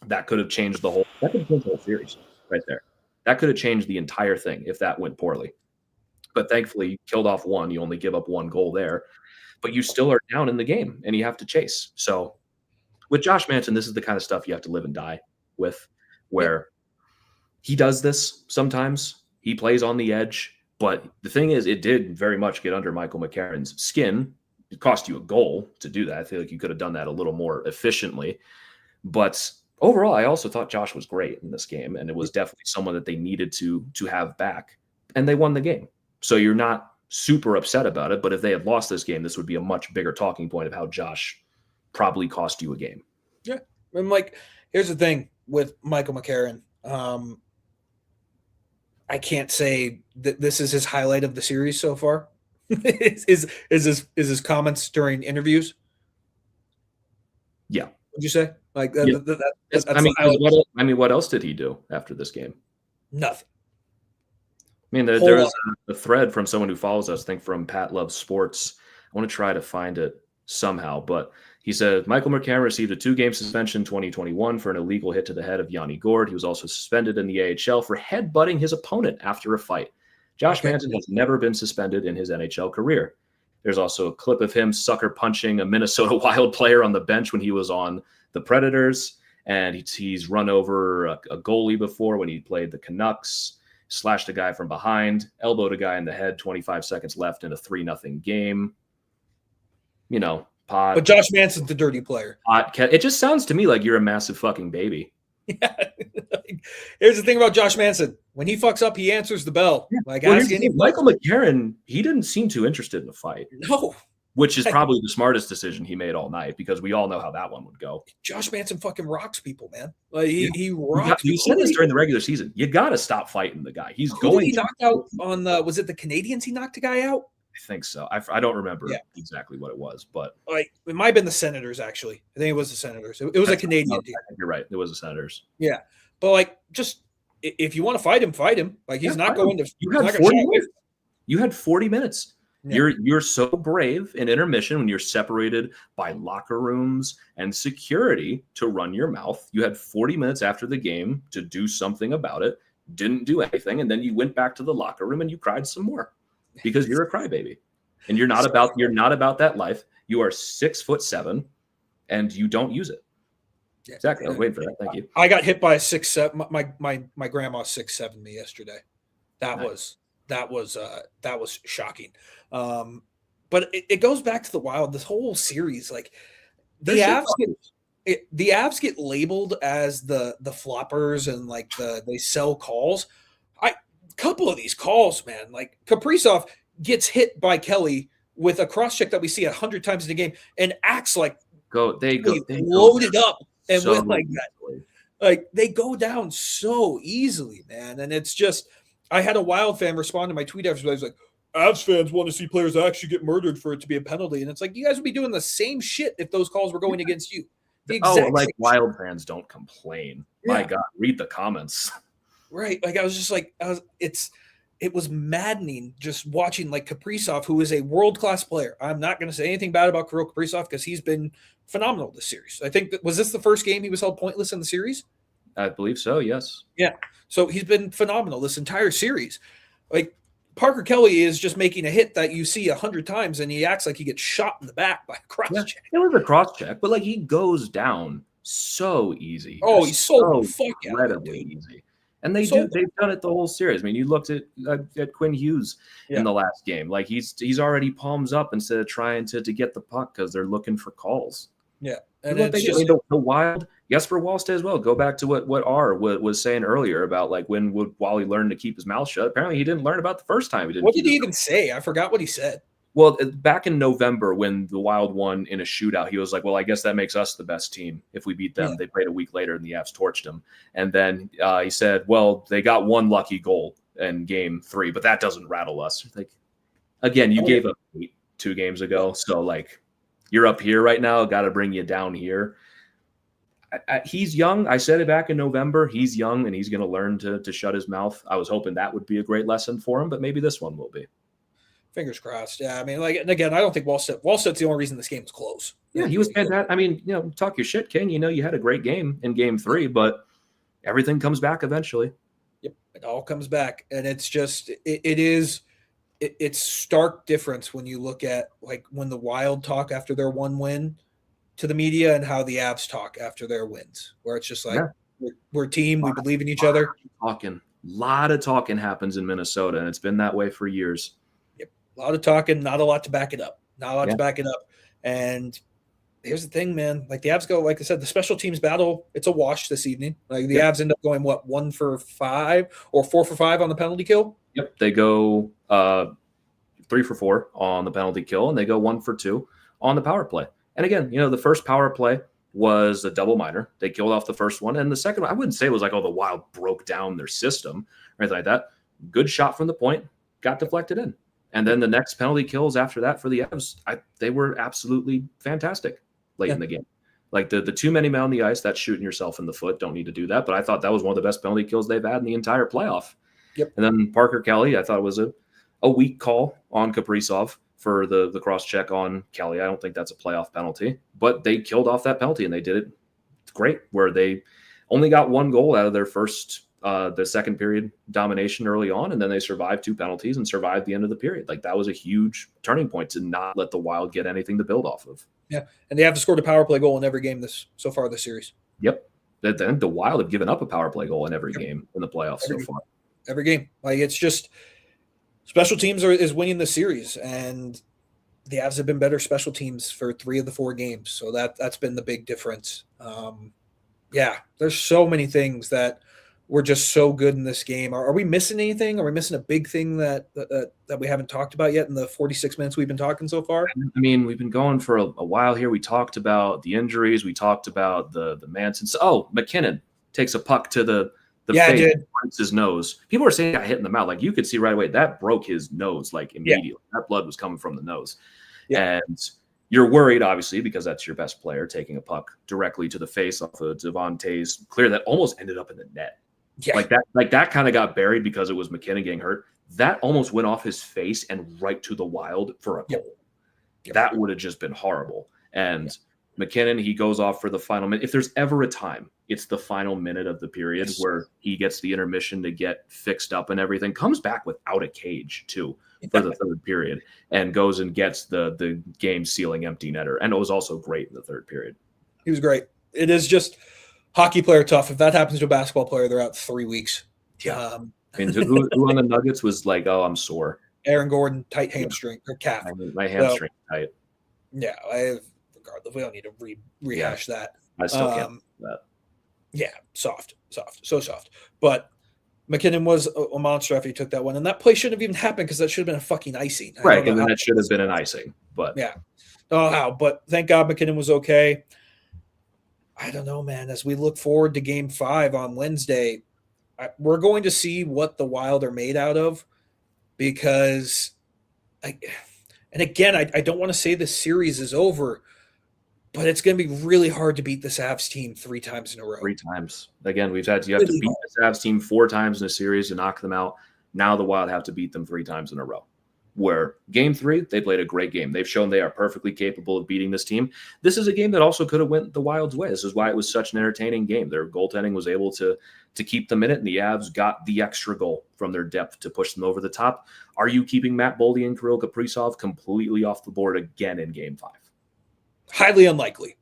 that could have changed the whole series right there. That could have changed the entire thing if that went poorly. But thankfully, you killed off one. You only give up one goal there, but you still are down in the game and you have to chase. So with Josh Manson, this is the kind of stuff you have to live and die with, where he does this sometimes. He plays on the edge. But the thing is, it did very much get under Michael McCarron's skin. It cost you a goal to do that. I feel like you could have done that a little more efficiently. But overall, I also thought Josh was great in this game, and it was definitely someone that they needed to have back, and they won the game. So you're not super upset about it, but if they had lost this game, this would be a much bigger talking point of how Josh probably cost you a game. Yeah. And like, here's the thing with Michael McCarron. I can't say that this is his highlight of the series so far. is his comments during interviews? Yeah. Would you say? Like Yeah. that's what else did he do after this game? Nothing. I mean, there was a thread from someone who follows us, I think from Pat Loves Sports. I want to try to find it somehow, but he said Michael McCarron received a 2-game suspension in 2021 for an illegal hit to the head of Yanni Gord. He was also suspended in the AHL for headbutting his opponent after a fight. Josh Manson has never been suspended in his NHL career. There's also a clip of him sucker punching a Minnesota Wild player on the bench when he was on the Predators, and he's run over a goalie before when he played the Canucks, slashed a guy from behind, elbowed a guy in the head, 25 seconds left in a 3-0 game. You know, pot. But Josh Manson's the dirty player. It just sounds to me like you're a massive fucking baby. Yeah. Here's the thing about Josh Manson. When he fucks up, he answers the bell. Like Michael McCarron, he didn't seem too interested in the fight. No. Which is probably the smartest decision he made all night, because we all know how that one would go. Josh Manson fucking rocks people, man. Like he rocks. You said this during the regular season. You got to stop fighting the guy. He's going. He knocked out on the. Was it the Canadians? He knocked a guy out. I think so. I don't remember exactly what it was, but like it might have been the Senators. Actually, I think it was the Senators. It was a Canadian team. You're right. It was the Senators. Yeah, but like, just if you want to fight him, fight him. Like he's not going to. You had 40 minutes. You had 40 minutes. Yeah. You're so brave in intermission when you're separated by locker rooms and security to run your mouth. You had 40 minutes after the game to do something about it. Didn't do anything, and then you went back to the locker room and you cried some more because you're a crybaby, and you're not about that life. You are 6'7", and you don't use it. Yeah. Exactly. I was waiting for that. Thank you. I got hit by a 6'7". My grandma 6'7" me yesterday. That was shocking. But it goes back to the Wild. This whole series, like the Avs get labeled as the floppers and like they sell calls. Couple of these calls, man. Like Kaprizov gets hit by Kelly with a cross check that we see 100 times in a game and acts like they loaded up and went like that. Like they go down so easily, man. And it's just, I had a Wild fan respond to my tweet after I was like, Avs fans want to see players actually get murdered for it to be a penalty. And it's like, you guys would be doing the same shit if those calls were going against you. Wild fans don't complain. Yeah. My God, read the comments. Right. Like it was maddening just watching like Kaprizov, who is a world-class player. I'm not going to say anything bad about Kirill Kaprizov because he's been phenomenal this series. I think was this the first game he was held pointless in the series? I believe so. Yes. Yeah. So he's been phenomenal this entire series. Like Parker Kelly is just making a hit that you see 100 times, and he acts like he gets shot in the back by a cross check. It was a cross check, but like he goes down so easy. Oh, he's so incredibly easy. And they've done it the whole series. I mean, you looked at Quinn Hughes in the last game. Like he's already palms up instead of trying to get the puck because they're looking for calls. Yeah. And it's just the Wild, Jesper Wallstedt as well. Go back to what R was saying earlier about like when would Wally learn to keep his mouth shut. Apparently he didn't learn about the first time. What did he even say? I forgot what he said. Well, back in November when the Wild won in a shootout, he was like, well, I guess that makes us the best team if we beat them. Yeah. They played a week later and the Avs torched them. And then he said, well, they got one lucky goal in game 3, but that doesn't rattle us. Like, again, you gave up 8 2 games ago. So, like, you're up here right now. Got to bring you down here. He's young. I said it back in November. He's young, and he's going to learn to shut his mouth. I was hoping that would be a great lesson for him, but maybe this one will be. Fingers crossed. Yeah, I mean, like, and again, I don't think Wallstedt's the only reason this game was close. Yeah, he was fantastic. I mean, talk your shit, King. You had a great game in game 3, but everything comes back eventually. Yep, it all comes back, and it's just it is it's stark difference when you look at like when the Wild talk after their one win to the media and how the Avs talk after their wins, where it's just like we're a team, we believe in each other. A lot of talking happens in Minnesota, and it's been that way for years. Yep, a lot of talking, not a lot to back it up. And here's the thing, man. Like the Avs go, like I said, the special teams battle, it's a wash this evening. Like the Avs end up going 1 for 5 or 4 for 5 on the penalty kill. Yep, they go 3 for 4 on the penalty kill, and they go 1 for 2 on the power play. And again, the first power play was a double minor. They killed off the first one, and the second one, I wouldn't say it was like, oh, the Wild broke down their system or anything like that. Good shot from the point, got deflected in. And then the next penalty kills after that for the Avs, they were absolutely fantastic late in the game. Like the too many men on the ice, that's shooting yourself in the foot. Don't need to do that. But I thought that was one of the best penalty kills they've had in the entire playoff. Yep. And then Parker Kelly, I thought it was a weak call on Kaprizov for the cross check on Kelly. I don't think that's a playoff penalty, but they killed off that penalty and they did it great, where they only got 1 goal out of their the second period domination early on, and then they survived 2 penalties and survived the end of the period. Like that was a huge turning point to not let the Wild get anything to build off of. Yeah, and they have scored a power play goal in every game so far this series. Yep. Then the Wild have given up a power play goal in every game in the playoffs so far. Every game. Like it's just special teams is winning the series, and the Avs have been better special teams for 3 of the 4 games. So that's been the big difference. There's so many things that were just so good in this game. Are we missing anything? Are we missing a big thing that we haven't talked about yet in the 46 minutes we've been talking so far? I mean, we've been going for a while here. We talked about the injuries. We talked about the Manson. Oh, McKinnon takes a puck to the face, breaks his nose. People are saying he got hit in the mouth. Like you could see right away that broke his nose like immediately. That blood was coming from the nose. And you're worried, obviously, because that's your best player taking a puck directly to the face off of Devontae's clear that almost ended up in the net. Yeah. Like that kind of got buried because it was McKinnon getting hurt. That almost went off his face and right to the Wild for a goal. Yep. That would have just been horrible. And McKinnon, he goes off for the final minute. If there's ever a time, it's the final minute of the period where he gets the intermission to get fixed up and everything. Comes back without a cage, too, for the third period, and goes and gets the game-sealing empty netter. And it was also great in the third period. He was great. It is just hockey player tough. If that happens to a basketball player, they're out 3 weeks. Yeah. I mean, who on the Nuggets was like, oh, I'm sore? Aaron Gordon, tight hamstring or calf. My hamstring tight. Yeah, regardless, we don't need to rehash that. I still can't do that. Yeah, soft, so soft. But McKinnon was a monster after he took that one, and that play shouldn't have even happened because that should have been a fucking icing. Right, and then that should have been an icing. But yeah, don't know how. But thank God McKinnon was okay. I don't know, man. As we look forward to Game 5 on Wednesday, we're going to see what the Wild are made out of, because, I don't want to say the series is over, but it's going to be really hard to beat this Avs team 3 times in a row. 3 times. Again, you have to beat this Avs team 4 times in a series to knock them out. Now the Wild have to beat them 3 times in a row. Where Game 3, they played a great game. They've shown they are perfectly capable of beating this team. This is a game that also could have went the Wild's way. This is why it was such an entertaining game. Their goaltending was able to keep them in it, and the Avs got the extra goal from their depth to push them over the top. Are you keeping Matt Boldy and Kirill Kaprizov completely off the board again in Game 5? Highly unlikely.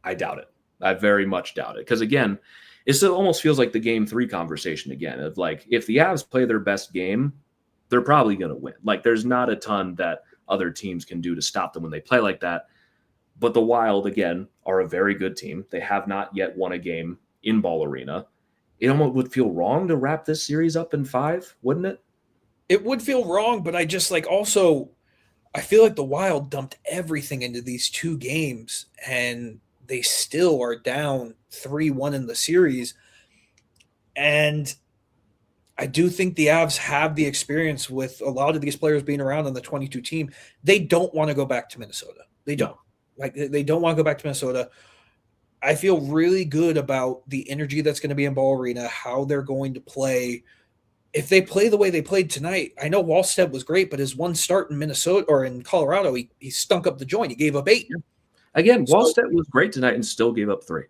I doubt it. I very much doubt it. Because, again, it still almost feels like the Game 3 conversation again. Of like, if the Avs play their best game, they're probably going to win. Like, there's not a ton that other teams can do to stop them when they play like that. But the Wild, again, are a very good team. They have not yet won a game in Ball Arena. It almost would feel wrong to wrap this series up in 5, wouldn't it? It would feel wrong, but I just also I feel like the Wild dumped everything into these 2 games, and they still are down 3-1 in the series. And I do think the Avs have the experience with a lot of these players being around on the 22 team. They don't want to go back to Minnesota. They don't. They don't want to go back to Minnesota. I feel really good about the energy that's going to be in Ball Arena, how they're going to play. If they play the way they played tonight, I know Wallstedt was great, but his one start in Minnesota or in Colorado, he stunk up the joint. He gave up 8. Again, Wallstedt was great tonight and still gave up 3.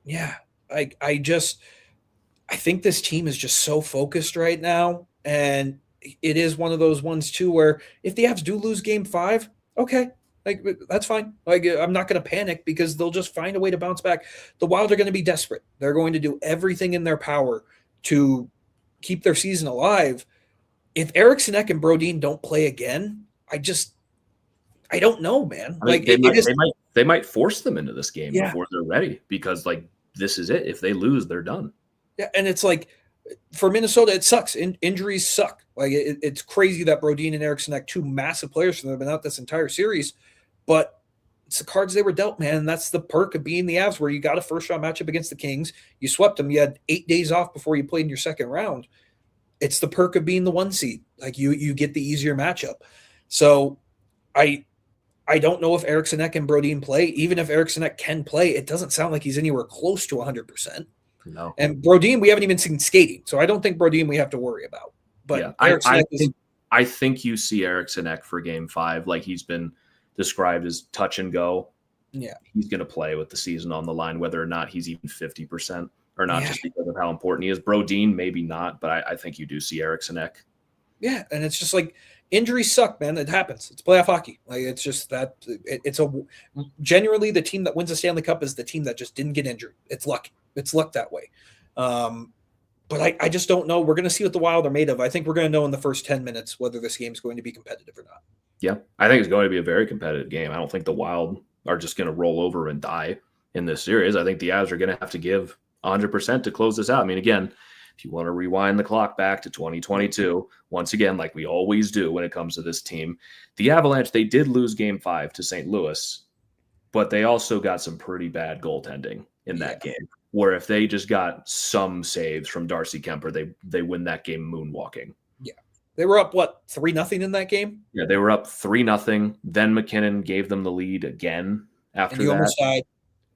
Yeah. I think this team is just so focused right now. And it is one of those ones too where if the Avs do lose game 5, okay, like that's fine. Like I'm not going to panic because they'll just find a way to bounce back. The Wild are going to be desperate. They're going to do everything in their power to keep their season alive. If Eriksson Ek and Brodin don't play again, I don't know, man. I mean, Like they might force them into this game Yeah. before they're ready because like this is it. If they lose, they're done. Yeah, and it's like for Minnesota, it sucks. Injuries suck. Like it's crazy that Brodin and Eriksson Ek, two massive players for them, have been out this entire series, but it's the cards they were dealt, man. And that's the perk of being the Avs, where you got a first round matchup against the Kings. You swept them. You had 8 days off before you played in your second round. It's the perk of being the 1 seed. Like you get the easier matchup. So I don't know if Eriksson Ek and Brodin play. Even if Eriksson Ek can play, it doesn't sound like he's anywhere close to 100%. No. And Brodin, we haven't even seen skating. So I don't think Brodin we have to worry about. But yeah, I think you see Eriksson Ek for game 5, like he's been described as touch and go. Yeah. He's going to play with the season on the line, whether or not he's even 50% or not, just because of how important he is. Brodin, maybe not, but I think you do see Eriksson Ek. Yeah, and it's just like injuries suck, man. It happens. It's playoff hockey. Like it's just that it's generally the team that wins the Stanley Cup is the team that just didn't get injured. It's luck. It's luck that way. But I just don't know. We're going to see what the Wild are made of. I think we're going to know in the first 10 minutes whether this game is going to be competitive or not. Yeah, I think it's going to be a very competitive game. I don't think the Wild are just going to roll over and die in this series. I think the Avs are going to have to give 100% to close this out. I mean, again, if you want to rewind the clock back to 2022, once again, like we always do when it comes to this team, the Avalanche, they did lose game 5 to St. Louis, but they also got some pretty bad goaltending in that game, where if they just got some saves from Darcy Kemper, they win that game moonwalking. Yeah. They were up, 3-0 in that game? Yeah, they were up 3-0. Then McKinnon gave them the lead again after that. Almost died.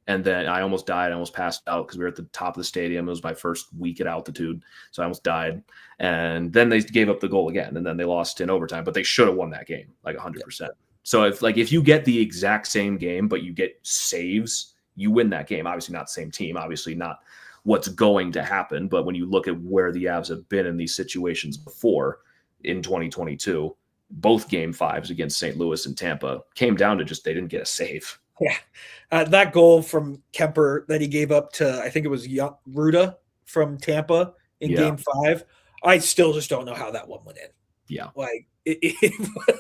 And then I almost died. I almost passed out because we were at the top of the stadium. It was my first week at altitude, so I almost died. And then they gave up the goal again, and then they lost in overtime. But they should have won that game, like 100%. Yeah. So if you get the exact same game, but you get saves, you win that game. Obviously not the same team. Obviously not what's going to happen. But when you look at where the Avs have been in these situations before in 2022, both game 5s against St. Louis and Tampa came down to just they didn't get a save. Yeah. That goal from Kemper that he gave up to, I think it was Ruda from Tampa in game 5. I still just don't know how that one went in. Yeah. Like it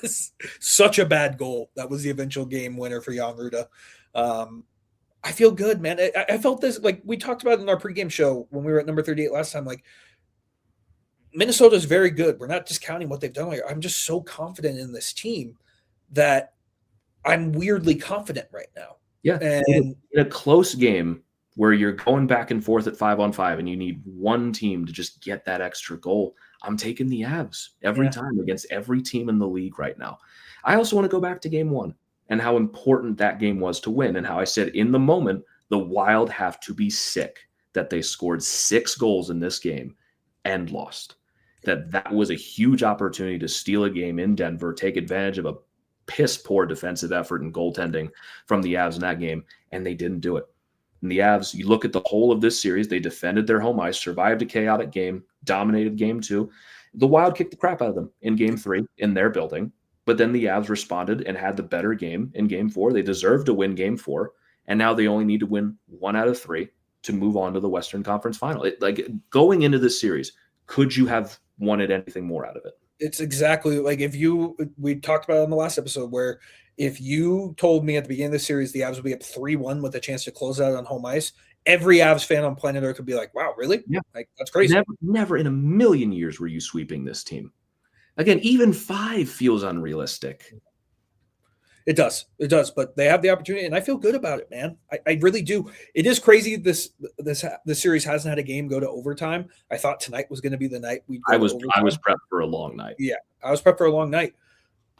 was such a bad goal. That was the eventual game winner for Jan Ruda. I feel good, man. I felt this, like we talked about in our pregame show when we were at number 38 last time, like Minnesota's very good. We're not discounting what they've done. Like, I'm just so confident in this team that I'm weirdly confident right now. Yeah. And in a close game where you're going back and forth at 5-on-5 and you need one team to just get that extra goal, I'm taking the Avs every time against every team in the league right now. I also want to go back to game 1 and how important that game was to win, and how I said in the moment, the Wild have to be sick that they scored 6 goals in this game and lost. That was a huge opportunity to steal a game in Denver, take advantage of a piss poor defensive effort and goaltending from the Avs in that game, and they didn't do it. And the Avs, you look at the whole of this series, they defended their home ice, survived a chaotic game, dominated game 2. The Wild kicked the crap out of them in game 3 in their building, but then the Avs responded and had the better game in game 4. They deserved to win game 4, and now they only need to win 1 out of 3 to move on to the Western Conference Final. Like going into this series, could you have wanted anything more out of it? It's exactly like we talked about it in the last episode, where if you told me at the beginning of the series the Avs would be up 3-1 with a chance to close out on home ice, every Avs fan on planet Earth would be like, wow, really? Yeah. Like, that's crazy. Never in a million years were you sweeping this team. Again, even 5 feels unrealistic. It does. But they have the opportunity, and I feel good about it, man. I really do. It is crazy. This series hasn't had a game go to overtime. I thought tonight was going to be the night I was prepped for a long night. Yeah, I was prepped for a long night.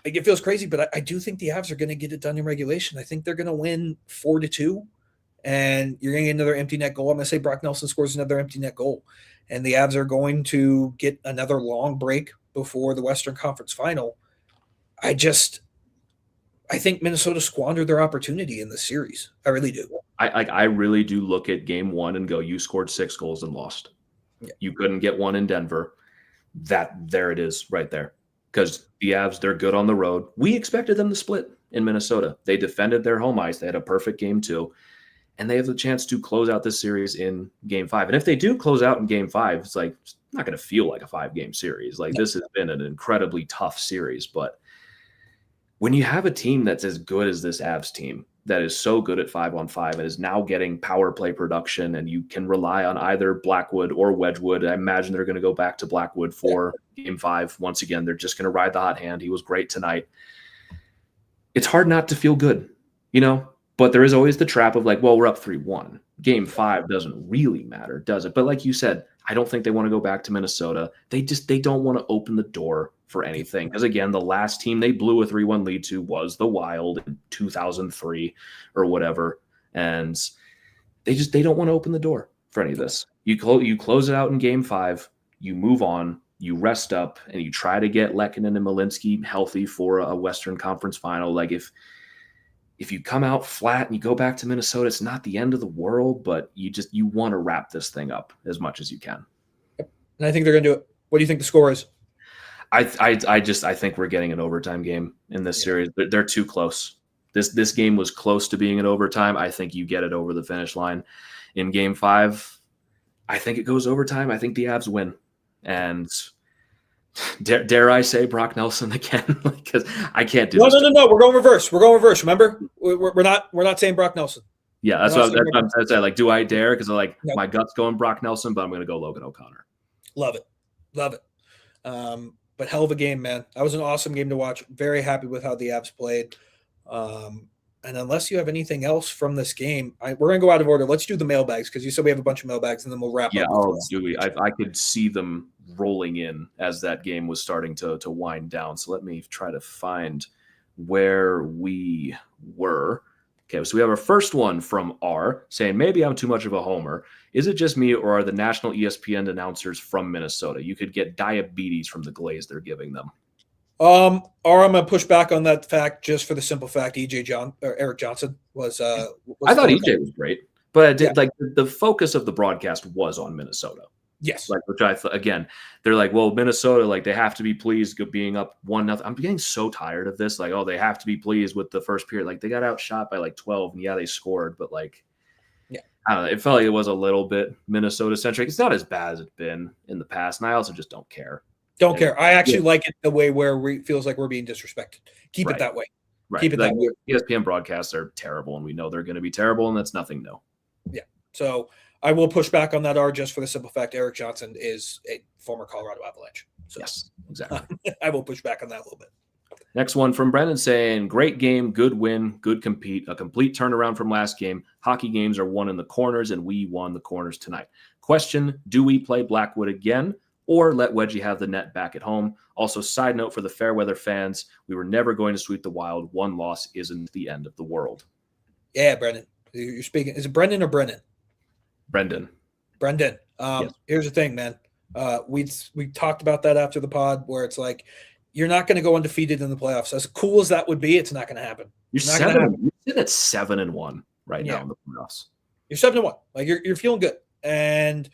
Like, it feels crazy, but I do think the Avs are going to get it done in regulation. I think they're going to win 4-2, and you're going to get another empty net goal. I'm going to say Brock Nelson scores another empty net goal, and the Avs are going to get another long break before the Western Conference Final. I think Minnesota squandered their opportunity in this series. I really do. I really do look at game 1 and go, you scored 6 goals and lost. Yeah. You couldn't get one in Denver. there it is right there. Because the Avs, they're good on the road. We expected them to split in Minnesota. They defended their home ice. They had a perfect game too. And they have the chance to close out this series in game 5. And if they do close out in game 5, it's like it's not going to feel like a 5-game series. Like this has been an incredibly tough series. But when you have a team that's as good as this Avs team, that is so good at 5-on-5 and is now getting power play production, and you can rely on either Blackwood or Wedgwood. I imagine they're going to go back to Blackwood for game 5. Once again, they're just going to ride the hot hand. He was great tonight. It's hard not to feel good, but there is always the trap of like, well, we're up 3-1. Game 5 doesn't really matter, does it? But like you said, I don't think they want to go back to Minnesota. They don't want to open the door for anything. Because again, the last team they blew a 3-1 lead to was the Wild in 2003 or whatever. And they don't want to open the door for any of this. You close it out in game 5, you move on, you rest up, and you try to get Lehkonen and Malinsky healthy for a Western Conference final. Like if you come out flat and you go back to Minnesota, it's not the end of the world, but you want to wrap this thing up as much as you can. And I think they're going to do it. What do you think the score is? I think we're getting an overtime game in this series. They're too close. This game was close to being an overtime. I think you get it over the finish line in game 5. I think it goes overtime. I think the Avs win. And dare I say Brock Nelson again? Because I can't do this. No. We're going reverse. Remember, we're not saying Brock Nelson. Yeah, that's what I'm saying. Like, do I dare? Because my gut's going Brock Nelson, but I'm going to go Logan O'Connor. Love it. But hell of a game, man. That was an awesome game to watch. Very happy with how the Avs played. And unless you have anything else from this game, we're going to go out of order. Let's do the mailbags because you said we have a bunch of mailbags, and then we'll wrap up. Yeah, do we? I could see them rolling in as that game was starting to wind down. So let me try to find where we were. Okay, so we have our first one from R saying, maybe I'm too much of a homer. Is it just me, or are the national ESPN announcers from Minnesota? You could get diabetes from the glaze they're giving them. Or I'm going to push back on that fact just for the simple fact Eric Johnson was I thought EJ was great, but the focus of the broadcast was on Minnesota. Yes. Which I thought, again, they're like, well, Minnesota, they have to be pleased being up 1-0. I'm getting so tired of this. They have to be pleased with the first period. They got outshot by 12, and yeah, they scored, but I don't know. It felt like it was a little bit Minnesota centric. It's not as bad as it's been in the past, and I also just don't care. Don't care. I actually like it the way where it feels like we're being disrespected. Keep it that way. Right. Keep it that way. ESPN broadcasts are terrible, and we know they're going to be terrible, and that's nothing new. Yeah. So I will push back on that, R, just for the simple fact Eric Johnson is a former Colorado Avalanche. So, yes, exactly. I will push back on that a little bit. Next one from Brendan saying, great game, good win, good compete, a complete turnaround from last game. Hockey games are won in the corners, and we won the corners tonight. Question, do we play Blackwood again or let Wedgie have the net back at home? Also, side note for the Fairweather fans, we were never going to sweep the Wild. One loss isn't the end of the world. Yeah, Brendan. You're speaking. Is it Brendan or Brennan? Brendan. Yes. Here's the thing, man. We talked about that after the pod where it's like, you're not going to go undefeated in the playoffs. As cool as that would be, it's not going to happen. You're sitting at 7-1 right now in the playoffs. You're 7-1. You're feeling good. And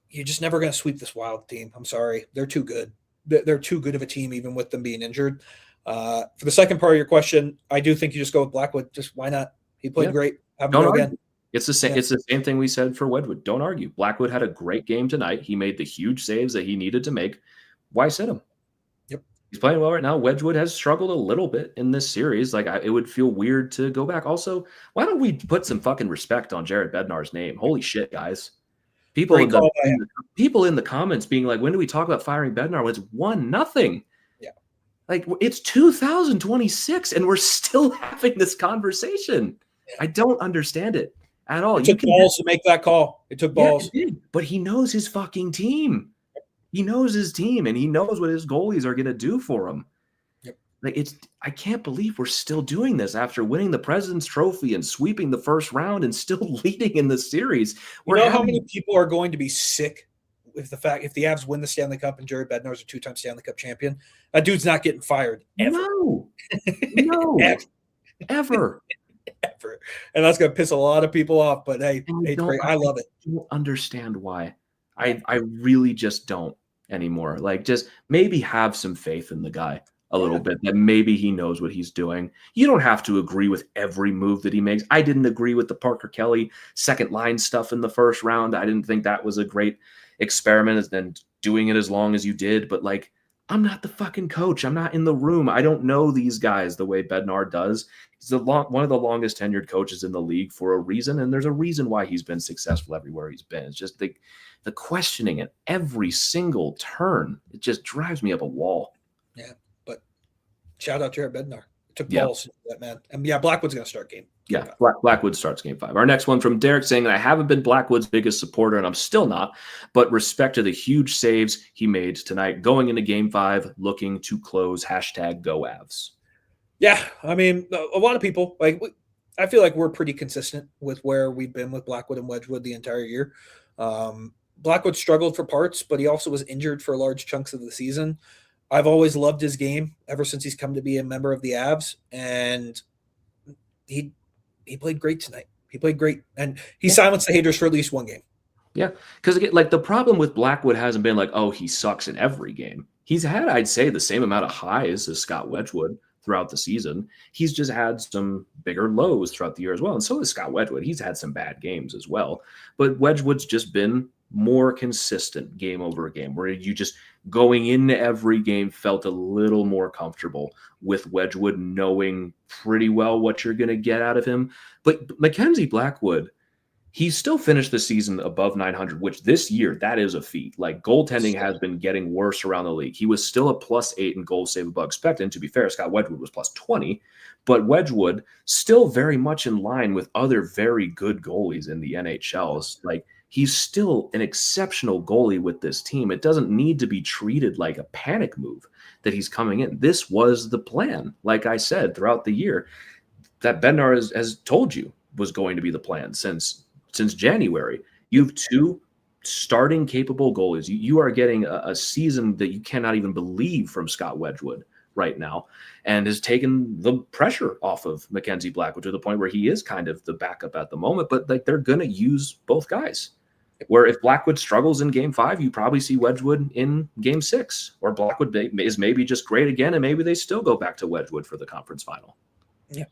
you're just never going to sweep this Wild team. I'm sorry. They're too good. They're too good of a team, even with them being injured. For the second part of your question, I do think you just go with Blackwood. Just why not? He played great. Have him go again. It's the same. It's the same thing we said for Wedgwood. Don't argue. Blackwood had a great game tonight. He made the huge saves that he needed to make. Why sit him? Yep. He's playing well right now. Wedgwood has struggled a little bit in this series. It would feel weird to go back. Also, why don't we put some fucking respect on Jared Bednar's name? Holy shit, guys. People in the comments being like, when do we talk about firing Bednar? When it's 1-0. Yeah. It's 2026 and we're still having this conversation. Yeah. I don't understand it at all. It took balls to make that call. It took balls. Yeah, it did, but he knows his fucking team. He knows his team, and he knows what his goalies are going to do for him. Yep. I can't believe we're still doing this after winning the President's Trophy and sweeping the first round and still leading in the series. How many people are going to be sick if the Avs win the Stanley Cup and Jared Bednar's a 2-time Stanley Cup champion? That dude's not getting fired ever. No. Ever. Ever. And that's going to piss a lot of people off, but hey, it's great. I love it. I don't understand why. I really just don't. anymore. Like, just maybe have some faith in the guy a little bit, that maybe he knows what he's doing. You don't have to agree with every move that he makes. I didn't agree with the Parker Kelly second line stuff in the first round. I didn't think that was a great experiment, and doing it as long as you did. But like, I'm not the fucking coach. I'm not in the room. I don't know these guys the way Bednar does. He's one of the longest tenured coaches in the league for a reason, and there's a reason why he's been successful everywhere he's been. It's just the questioning at every single turn. It just drives me up a wall. Yeah. Shout out Jared Bednar. It took balls to do that, man. And Blackwood's going to start game. Blackwood starts game 5. Our next one from Derek saying, I haven't been Blackwood's biggest supporter, and I'm still not, but respect to the huge saves he made tonight going into game 5, looking to close, #GoAvs. Yeah, I mean, a lot of people, I feel like we're pretty consistent with where we've been with Blackwood and Wedgwood the entire year. Blackwood struggled for parts, but he also was injured for large chunks of the season. I've always loved his game ever since he's come to be a member of the Avs, and he played great tonight. He played great, and he silenced the haters for at least one game. Yeah, because again, like, the problem with Blackwood hasn't been like, oh, he sucks in every game. He's had, I'd say, the same amount of highs as Scott Wedgwood throughout the season. He's just had some bigger lows throughout the year as well, and so has Scott Wedgwood. He's had some bad games as well, but Wedgwood's just been more consistent game over game, where you just going into every game felt a little more comfortable with Wedgwood, knowing pretty well what you're going to get out of him. But Mackenzie Blackwood, he still finished the season above 900, which this year, that is a feat. Like, goaltending has been getting worse around the league. He was still a +8 in goal save above expected. And to be fair, Scott Wedgwood was +20, but Wedgwood still very much in line with other very good goalies in the NHL. Like, he's still an exceptional goalie with this team. It doesn't need to be treated like a panic move that he's coming in. This was the plan, like I said, throughout the year, that Bednar has told you was going to be the plan since January. You have 2 starting capable goalies. You are getting a season that you cannot even believe from Scott Wedgwood right now, and has taken the pressure off of Mackenzie Blackwood to the point where he is kind of the backup at the moment. But like, they're going to use both guys. Where if Blackwood struggles in game 5, you probably see Wedgwood in game 6, or Blackwood is maybe just great again, and maybe they still go back to Wedgwood for the conference final. Yeah,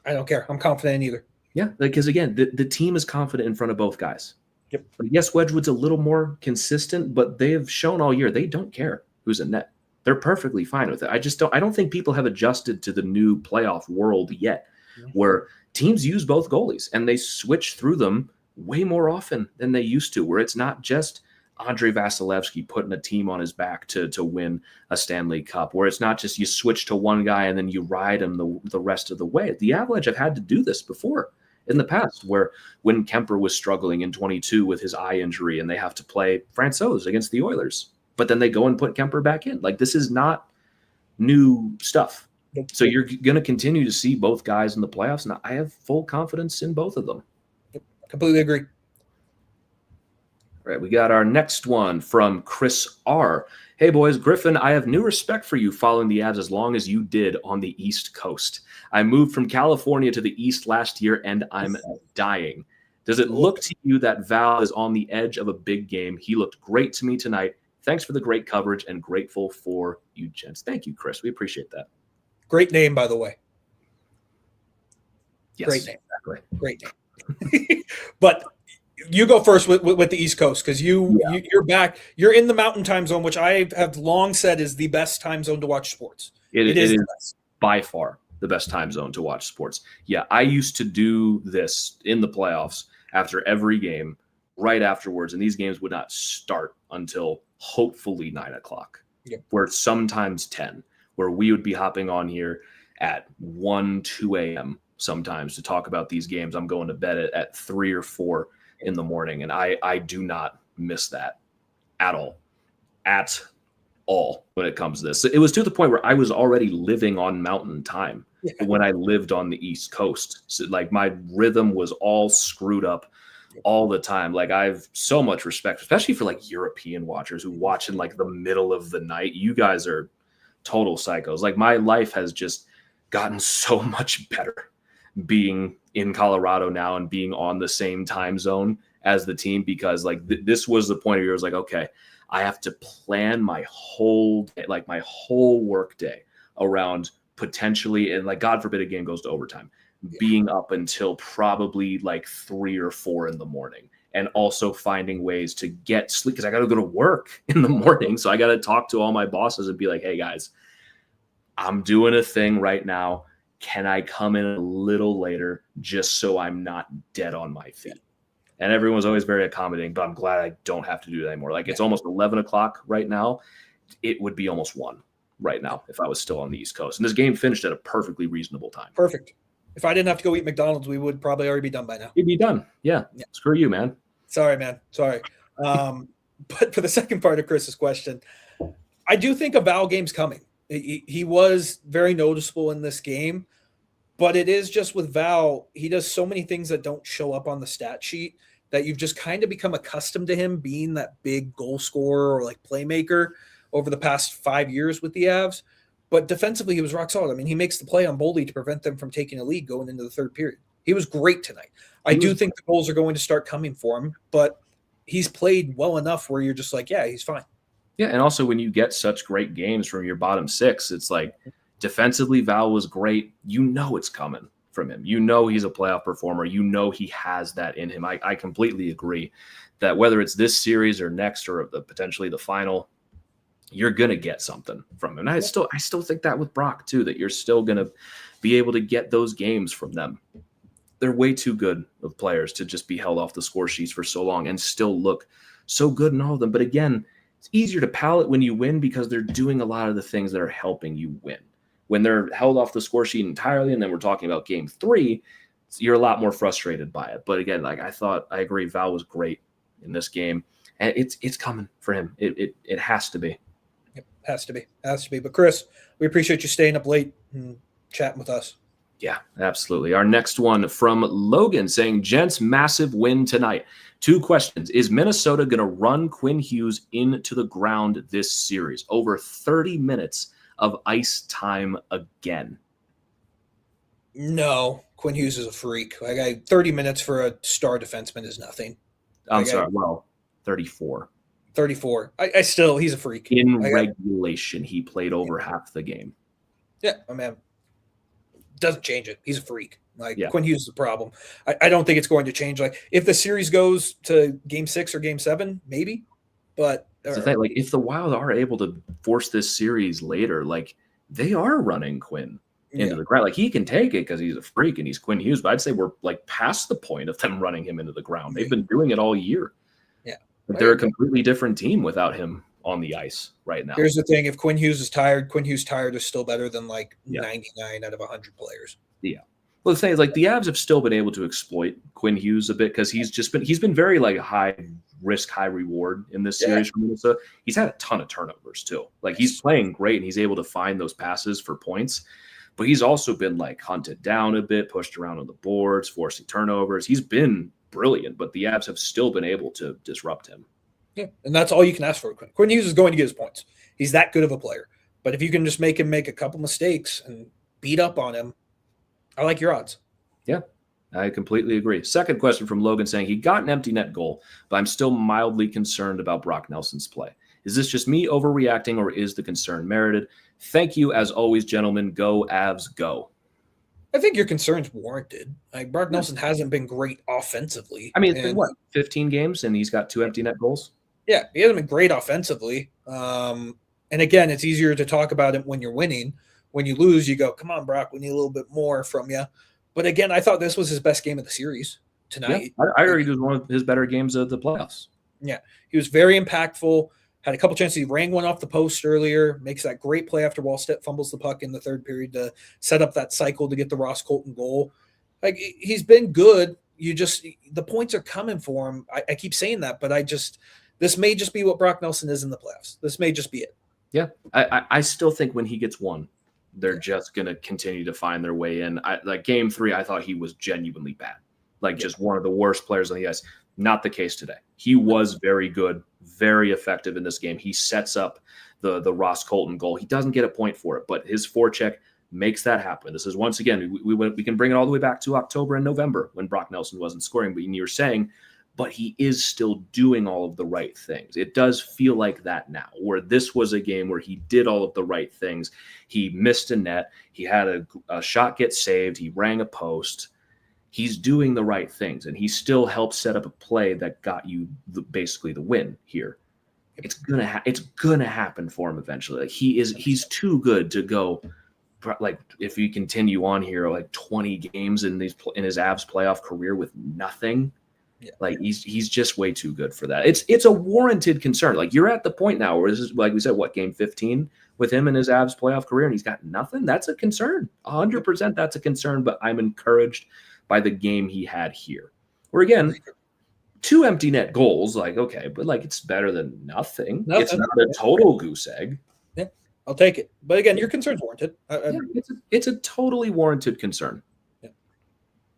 I don't care. I'm confident in either. Yeah, because again, the team is confident in front of both guys. Yep. But yes, Wedgwood's a little more consistent, but they have shown all year they don't care who's in net. They're perfectly fine with it. I don't think people have adjusted to the new playoff world yet, where teams use both goalies and they switch through them way more often than they used to, where it's not just Andrei Vasilevsky putting a team on his back to win a Stanley Cup, where it's not just you switch to one guy and then you ride him the rest of the way. The Avalanche have had to do this before in the past, where when Kemper was struggling in 22 with his eye injury and they have to play Francouz against the Oilers, but then they go and put Kemper back in. Like, this is not new stuff. So you're going to continue to see both guys in the playoffs, and I have full confidence in both of them. Completely agree. All right, we got our next one from Chris R. Hey, boys, Griffin, I have new respect for you following the Avs as long as you did on the East Coast. I moved from California to the East last year, and I'm dying. Does it look to you that Val is on the edge of a big game? He looked great to me tonight. Thanks for the great coverage, and grateful for you, gents. Thank you, Chris. We appreciate that. Great name, by the way. Yes, great name. Exactly. Great name. But you go first with the East Coast, because you're back. You're in the Mountain Time Zone, which I have long said is the best time zone to watch sports. It is by far the best time zone to watch sports. Yeah, I used to do this in the playoffs after every game, right afterwards, and these games would not start until hopefully 9 o'clock, where sometimes 10, where we would be hopping on here at 1, 2 a.m. sometimes to talk about these games. I'm going to bed at 3 or 4 in the morning, and I do not miss that at all when it comes to this. It was to the point where I was already living on Mountain Time when I lived on the East Coast. So, like, my rhythm was all screwed up all the time. Like, I have so much respect, especially for like European watchers who watch in like the middle of the night. You guys are total psychos. Like, my life has just gotten so much better being in Colorado now and being on the same time zone as the team, because like this was the point of year. I was like, okay, I have to plan my whole day, like my whole work day around potentially, and like God forbid a game goes to overtime, being up until probably like 3 or 4 in the morning, and also finding ways to get sleep because I got to go to work in the morning. So I got to talk to all my bosses and be like, hey guys, I'm doing a thing right now. Can I come in a little later just so I'm not dead on my feet? And everyone's always very accommodating, but I'm glad I don't have to do that anymore. Like it's almost 11 o'clock right now. It would be almost 1 right now if I was still on the East Coast. And this game finished at a perfectly reasonable time. Perfect. If I didn't have to go eat McDonald's, we would probably already be done by now. It'd be done. Yeah. Screw you, man. Sorry, man. Sorry. But for the second part of Chris's question, I do think a Val game's coming. He was very noticeable in this game, but it is just with Val, he does so many things that don't show up on the stat sheet that you've just kind of become accustomed to him being that big goal scorer or like playmaker over the past 5 years with the Avs. But defensively, he was rock solid. I mean, he makes the play on Boldy to prevent them from taking a lead going into the third period. He was great tonight. I do think the goals are going to start coming for him, but he's played well enough where you're just like, yeah, he's fine. Yeah, and also when you get such great games from your bottom 6, it's like defensively, Val was great. You know it's coming from him. You know he's a playoff performer. You know he has that in him. I completely agree that whether it's this series or next or potentially the final, you're going to get something from him. And I still think that with Brock too, that you're still going to be able to get those games from them. They're way too good of players to just be held off the score sheets for so long and still look so good in all of them. But again, it's easier to palate when you win because they're doing a lot of the things that are helping you win. When they're held off the score sheet entirely, and then we're talking about game 3, you're a lot more frustrated by it. But again, like I agree, Val was great in this game, and it's coming for him. It has to be. Yep, has to be. But Chris, we appreciate you staying up late and chatting with us. Yeah, absolutely. Our next one from Logan saying, gents, massive win tonight. 2 questions. Is Minnesota going to run Quinn Hughes into the ground this series? Over 30 minutes of ice time again. No, Quinn Hughes is a freak. 30 minutes for a star defenseman is nothing. I'm sorry. 34. 34. He's a freak. In regulation, he played over half the game. Yeah, I mean, doesn't change it. He's a freak. Quinn Hughes is a problem. I don't think it's going to change. Like if the series goes to game 6 or game 7, maybe. But the thing, like if the Wild are able to force this series later, like they are running Quinn into the ground. Like he can take it because he's a freak and he's Quinn Hughes. But I'd say we're like past the point of them running him into the ground. They've been doing it all year. Yeah, but they're a completely different team without him on the ice right now. Here's the thing: if Quinn Hughes is tired, Quinn Huges tired is still better than 99 out of 100 players. Yeah. Well, the thing is, like the Avs have still been able to exploit Quinn Hughes a bit because he's been very like high risk, high reward in this series for Minnesota. He's had a ton of turnovers too. Like he's playing great and he's able to find those passes for points, but he's also been like hunted down a bit, pushed around on the boards, forcing turnovers. He's been brilliant, but the Avs have still been able to disrupt him. Yeah, and that's all you can ask for. Quinn Hughes is going to get his points. He's that good of a player. But if you can just make him make a couple mistakes and beat up on him, I like your odds. Yeah, I completely agree. Second question from Logan saying he got an empty net goal, but I'm still mildly concerned about Brock Nelson's play. Is this just me overreacting or is the concern merited? Thank you as always, gentlemen. Go Avs, go. I think your concern's warranted. Like Brock Nelson hasn't been great offensively. I mean, it's been 15 games and he's got 2 empty net goals? Yeah, he hasn't been great offensively. And again, it's easier to talk about it when you're winning. When you lose, you go, come on, Brock, we need a little bit more from you. But again, I thought this was his best game of the series tonight. Yeah, I argued it was one of his better games of the playoffs. Yeah, he was very impactful. Had a couple chances. He rang one off the post earlier, makes that great play after Wallstedt fumbles the puck in the third period to set up that cycle to get the Ross Colton goal. Like he's been good. The points are coming for him. I keep saying that, but this may just be what Brock Nelson is in the playoffs. This may just be it. Yeah, I still think when he gets one, they're just going to continue to find their way in. Like game 3, I thought he was genuinely bad. Like just one of the worst players on the ice. Not the case today. He was very good, very effective in this game. He sets up the Ross Colton goal. He doesn't get a point for it, but his forecheck makes that happen. This is once again, we can bring it all the way back to October and November when Brock Nelson wasn't scoring. But you were saying but he is still doing all of the right things. It does feel like that now, where this was a game where he did all of the right things. He missed a net. He had a shot get saved. He rang a post. He's doing the right things, and he still helped set up a play that got you basically the win here. It's gonna happen for him eventually. Like he's too good to go. Like if you continue on here, like 20 games in his Avs playoff career with nothing, like he's just way too good for that. It's a warranted concern. Like you're at the point now where this is, like we said, what, game 15 with him in his Avs playoff career, and he's got nothing. That's a concern. 100%, that's a concern. But I'm encouraged by the game he had here, where again, 2 empty net goals. Like okay, but like it's better than nothing. It's not a total goose egg. I'll take it. But again, your concern's warranted. It's a totally warranted concern.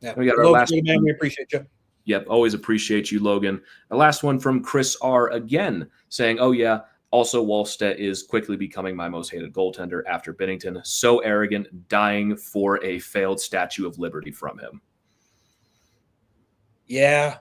Yeah. We got our last man. We appreciate you. Yep, always appreciate you, Logan. The last one from Chris R. again, saying, oh yeah, also Wallstedt is quickly becoming my most hated goaltender after Binnington. So arrogant, dying for a failed Statue of Liberty from him. Yeah.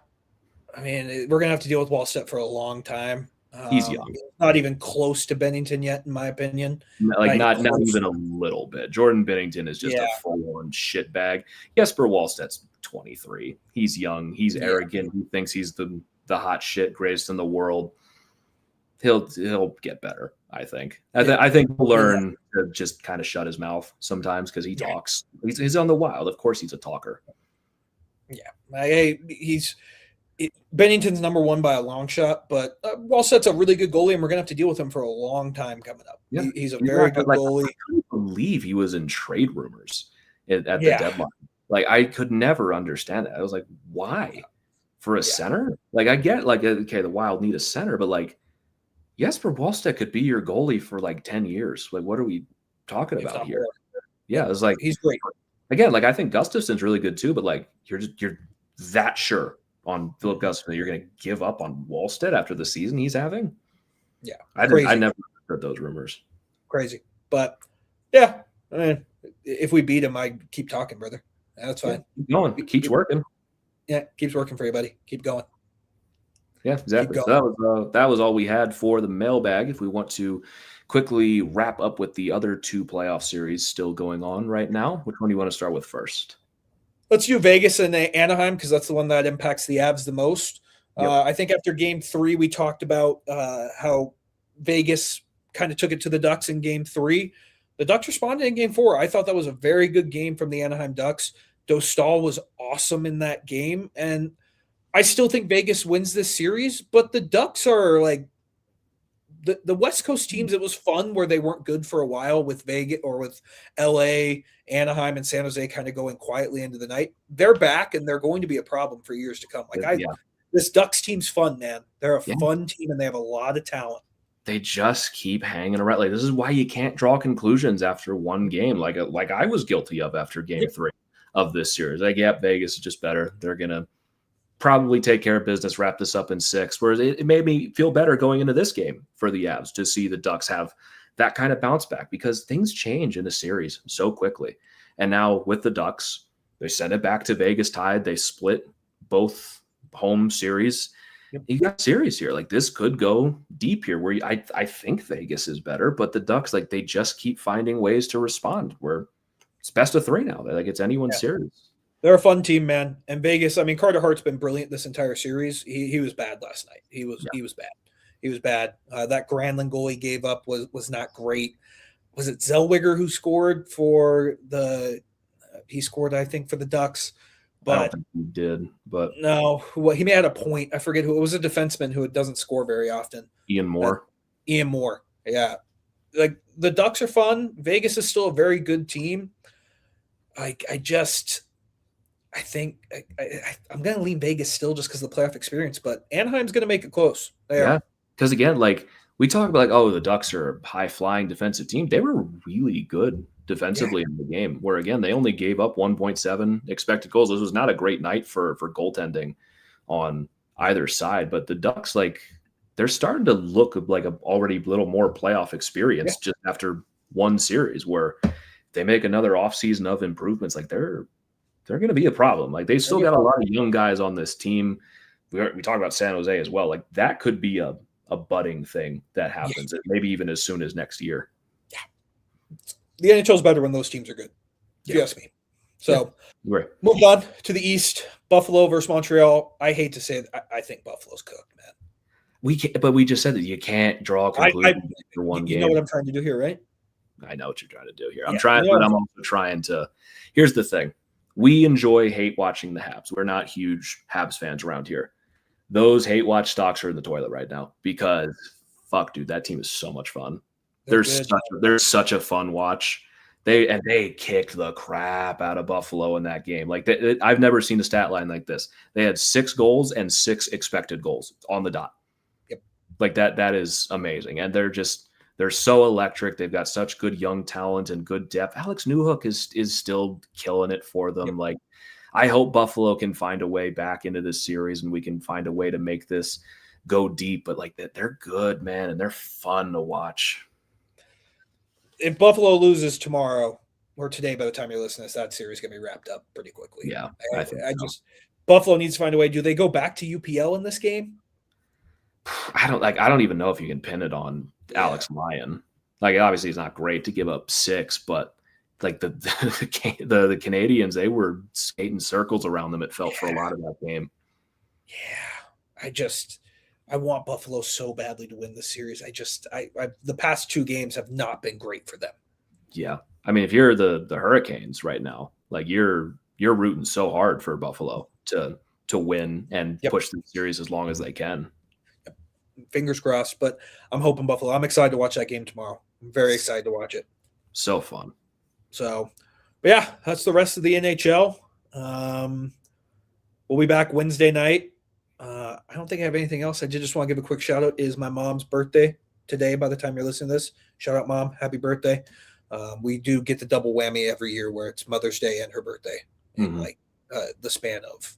I mean, we're going to have to deal with Wallstedt for a long time. He's young. Not even close to Bennington yet, in my opinion. Like not even a little bit. Jordan Binnington is just a full-on shitbag. Jesper Wallstedt's 23. He's young. He's arrogant. He thinks he's the hot shit, greatest in the world. He'll get better, I think. I think he'll learn to just kind of shut his mouth sometimes because he talks. He's on the Wild. Of course he's a talker. Yeah. Bennington's number one by a long shot, but Wallstedt's a really good goalie, and we're going to have to deal with him for a long time coming up. Yeah. He's a very good goalie. I couldn't believe he was in trade rumors at the deadline. Like, I could never understand that. I was like, why? For a center? Like, I get, like, okay, the Wild need a center, but, like, Jesper Wallstedt could be your goalie for, like, 10 years. Like, what are we talking about here? Yeah, it's like – he's great. Again, like, I think Gustafson's really good too, but, like, you're that sure on Philip Gustafson that you're going to give up on Wallstedt after the season he's having? Yeah. I never heard those rumors. Crazy. But, yeah, I mean, if we beat him, I keep talking, brother. That's fine. Keep going. It keeps working. Yeah, keeps working for you, buddy. Keep going. Yeah, exactly. So that was all we had for the mailbag. If we want to quickly wrap up with the other 2 playoff series still going on right now, which one do you want to start with first? Let's do Vegas and Anaheim because that's the one that impacts the Avs the most. Yep. I think after Game 3, we talked about how Vegas kind of took it to the Ducks in Game 3. The Ducks responded in Game 4. I thought that was a very good game from the Anaheim Ducks. Dostal was awesome in that game, and I still think Vegas wins this series, but the Ducks are like the West Coast teams. It was fun where they weren't good for a while with Vegas or with LA, Anaheim, and San Jose kind of going quietly into the night. They're back, and they're going to be a problem for years to come. This Ducks team's fun, man. They're a fun team, and they have a lot of talent. They just keep hanging around. Like, this is why you can't draw conclusions after one game, like I was guilty of after Game 3 of this series. Like, Vegas is just better. They're gonna probably take care of business, wrap this up in 6. Whereas it made me feel better going into this game for the Avs to see the Ducks have that kind of bounce back because things change in a series so quickly. And now with the Ducks, they sent it back to Vegas tied. They split both home series. You got series here. Like, this could go deep here where I think Vegas is better, but the Ducks, like, they just keep finding ways to respond where it's best of 3 now. They're like, it's anyone's series. They're a fun team, man. And Vegas, I mean, Carter Hart's been brilliant this entire series. He was bad last night. He was bad. He was bad. That Granlund goal he gave up was not great. Was it Zellweger who scored for he scored, I think, for the Ducks. But I don't think he did. But no, he may have had a point. I forget who. It was a defenseman who doesn't score very often. Ian Moore. Ian Moore. Yeah. Like, the Ducks are fun. Vegas is still a very good team. I think I'm going to lean Vegas still just because of the playoff experience, but Anaheim's going to make it close. Yeah, because again, like, we talk about, like, oh, the Ducks are a high-flying defensive team. They were really good defensively in the game, where, again, they only gave up 1.7 expected goals. This was not a great night for goaltending on either side, but the Ducks, like, they're starting to look like a already little more playoff experience just after one series, where they make another offseason of improvements. Like, they're going to be a problem. Like, they still got a lot of young guys on this team. we talked about San Jose as well. Like that could be a budding thing that happens, maybe even as soon as next year. Yeah. The NHL is better when those teams are good, if you ask me. So right. Moving on to the East, Buffalo versus Montreal. I hate to say it, I think Buffalo's cooked, man. We can't, but we just said that you can't draw conclusions for one game. You know what I'm trying to do here, right? I know what you're trying to do here. I'm trying, but I'm also trying to. Here's the thing: we hate watching the Habs. We're not huge Habs fans around here. Those hate watch stocks are in the toilet right now because fuck, dude, that team is so much fun. They're such a fun watch. They kicked the crap out of Buffalo in that game. Like I've never seen a stat line like this. They had 6 goals and 6 expected goals on the dot. Yep. Like that is amazing. And they're so electric. They've got such good young talent and good depth. Alex Newhook is still killing it for them. Yep. Like I hope Buffalo can find a way back into this series and we can find a way to make this go deep. But like they're good, man, and they're fun to watch. If Buffalo loses tomorrow or today, by the time you're listening to this, that series is going to be wrapped up pretty quickly. Yeah. Buffalo needs to find a way. Do they go back to UPL in this game? I don't even know if you can pin it on Alex Lyon. Like, obviously he's not great to give up 6, but like the Canadians, they were skating circles around them. It felt for a lot of that game. Yeah. I want Buffalo so badly to win this series. The past 2 games have not been great for them. Yeah. I mean, if you're the Hurricanes right now, like you're rooting so hard for Buffalo to win and push the series as long as they can. Yep. Fingers crossed, but I'm hoping Buffalo. I'm excited to watch that game tomorrow. I'm very excited to watch it. So fun. So, but yeah, that's the rest of the NHL. We'll be back Wednesday night. I don't think I have anything else. I just want to give a quick shout out. Is my mom's birthday today by the time you're listening to this. Shout out, Mom. Happy birthday. We do get the double whammy every year where it's Mother's Day and her birthday in like the span of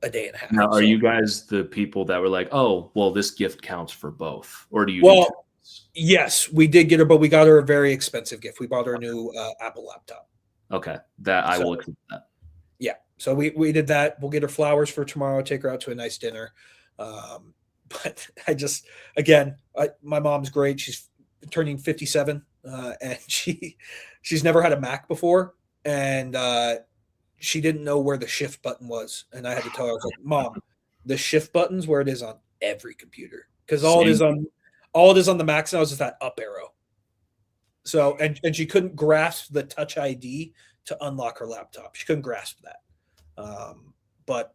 a day and a half. Now, are you guys the people that were like, oh, well, this gift counts for both? Or do you? Well, yes, we did get her, but we got her a very expensive gift. We bought her a new Apple laptop. Okay. I will accept that. Yeah. So we did that. We'll get her flowers for tomorrow, take her out to a nice dinner. But my mom's great. She's turning 57 and she's never had a Mac before. And she didn't know where the shift button was. And I had to tell her, I was like, Mom, the shift button's where it is on every computer. Because all it is on the Macs now is just that up arrow. So and she couldn't grasp the Touch ID to unlock her laptop. She couldn't grasp that. But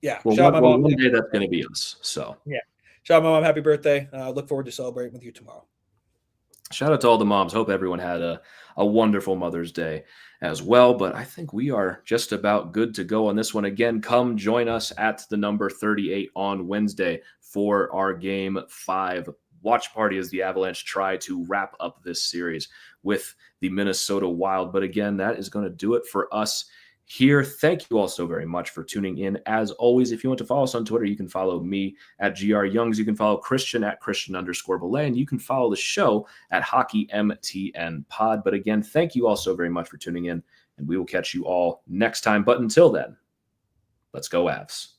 yeah, one day that's going to be us. So yeah, shout out my mom. Happy birthday! Look forward to celebrating with you tomorrow. Shout out to all the moms. Hope everyone had a wonderful Mother's Day as well. But I think we are just about good to go on this one. Again, come join us at the number 38 on Wednesday for our Game 5 watch party as the Avalanche try to wrap up this series with the Minnesota Wild. But again, that is going to do it for us here. Thank you all so very much for tuning in. As always, if you want to follow us on Twitter, you can follow me at GR Youngs. You can follow Christian at Christian_Belay, and you can follow the show at HockeyMTN Pod. But again, thank you all so very much for tuning in, and we will catch you all next time. But until then, let's go Avs.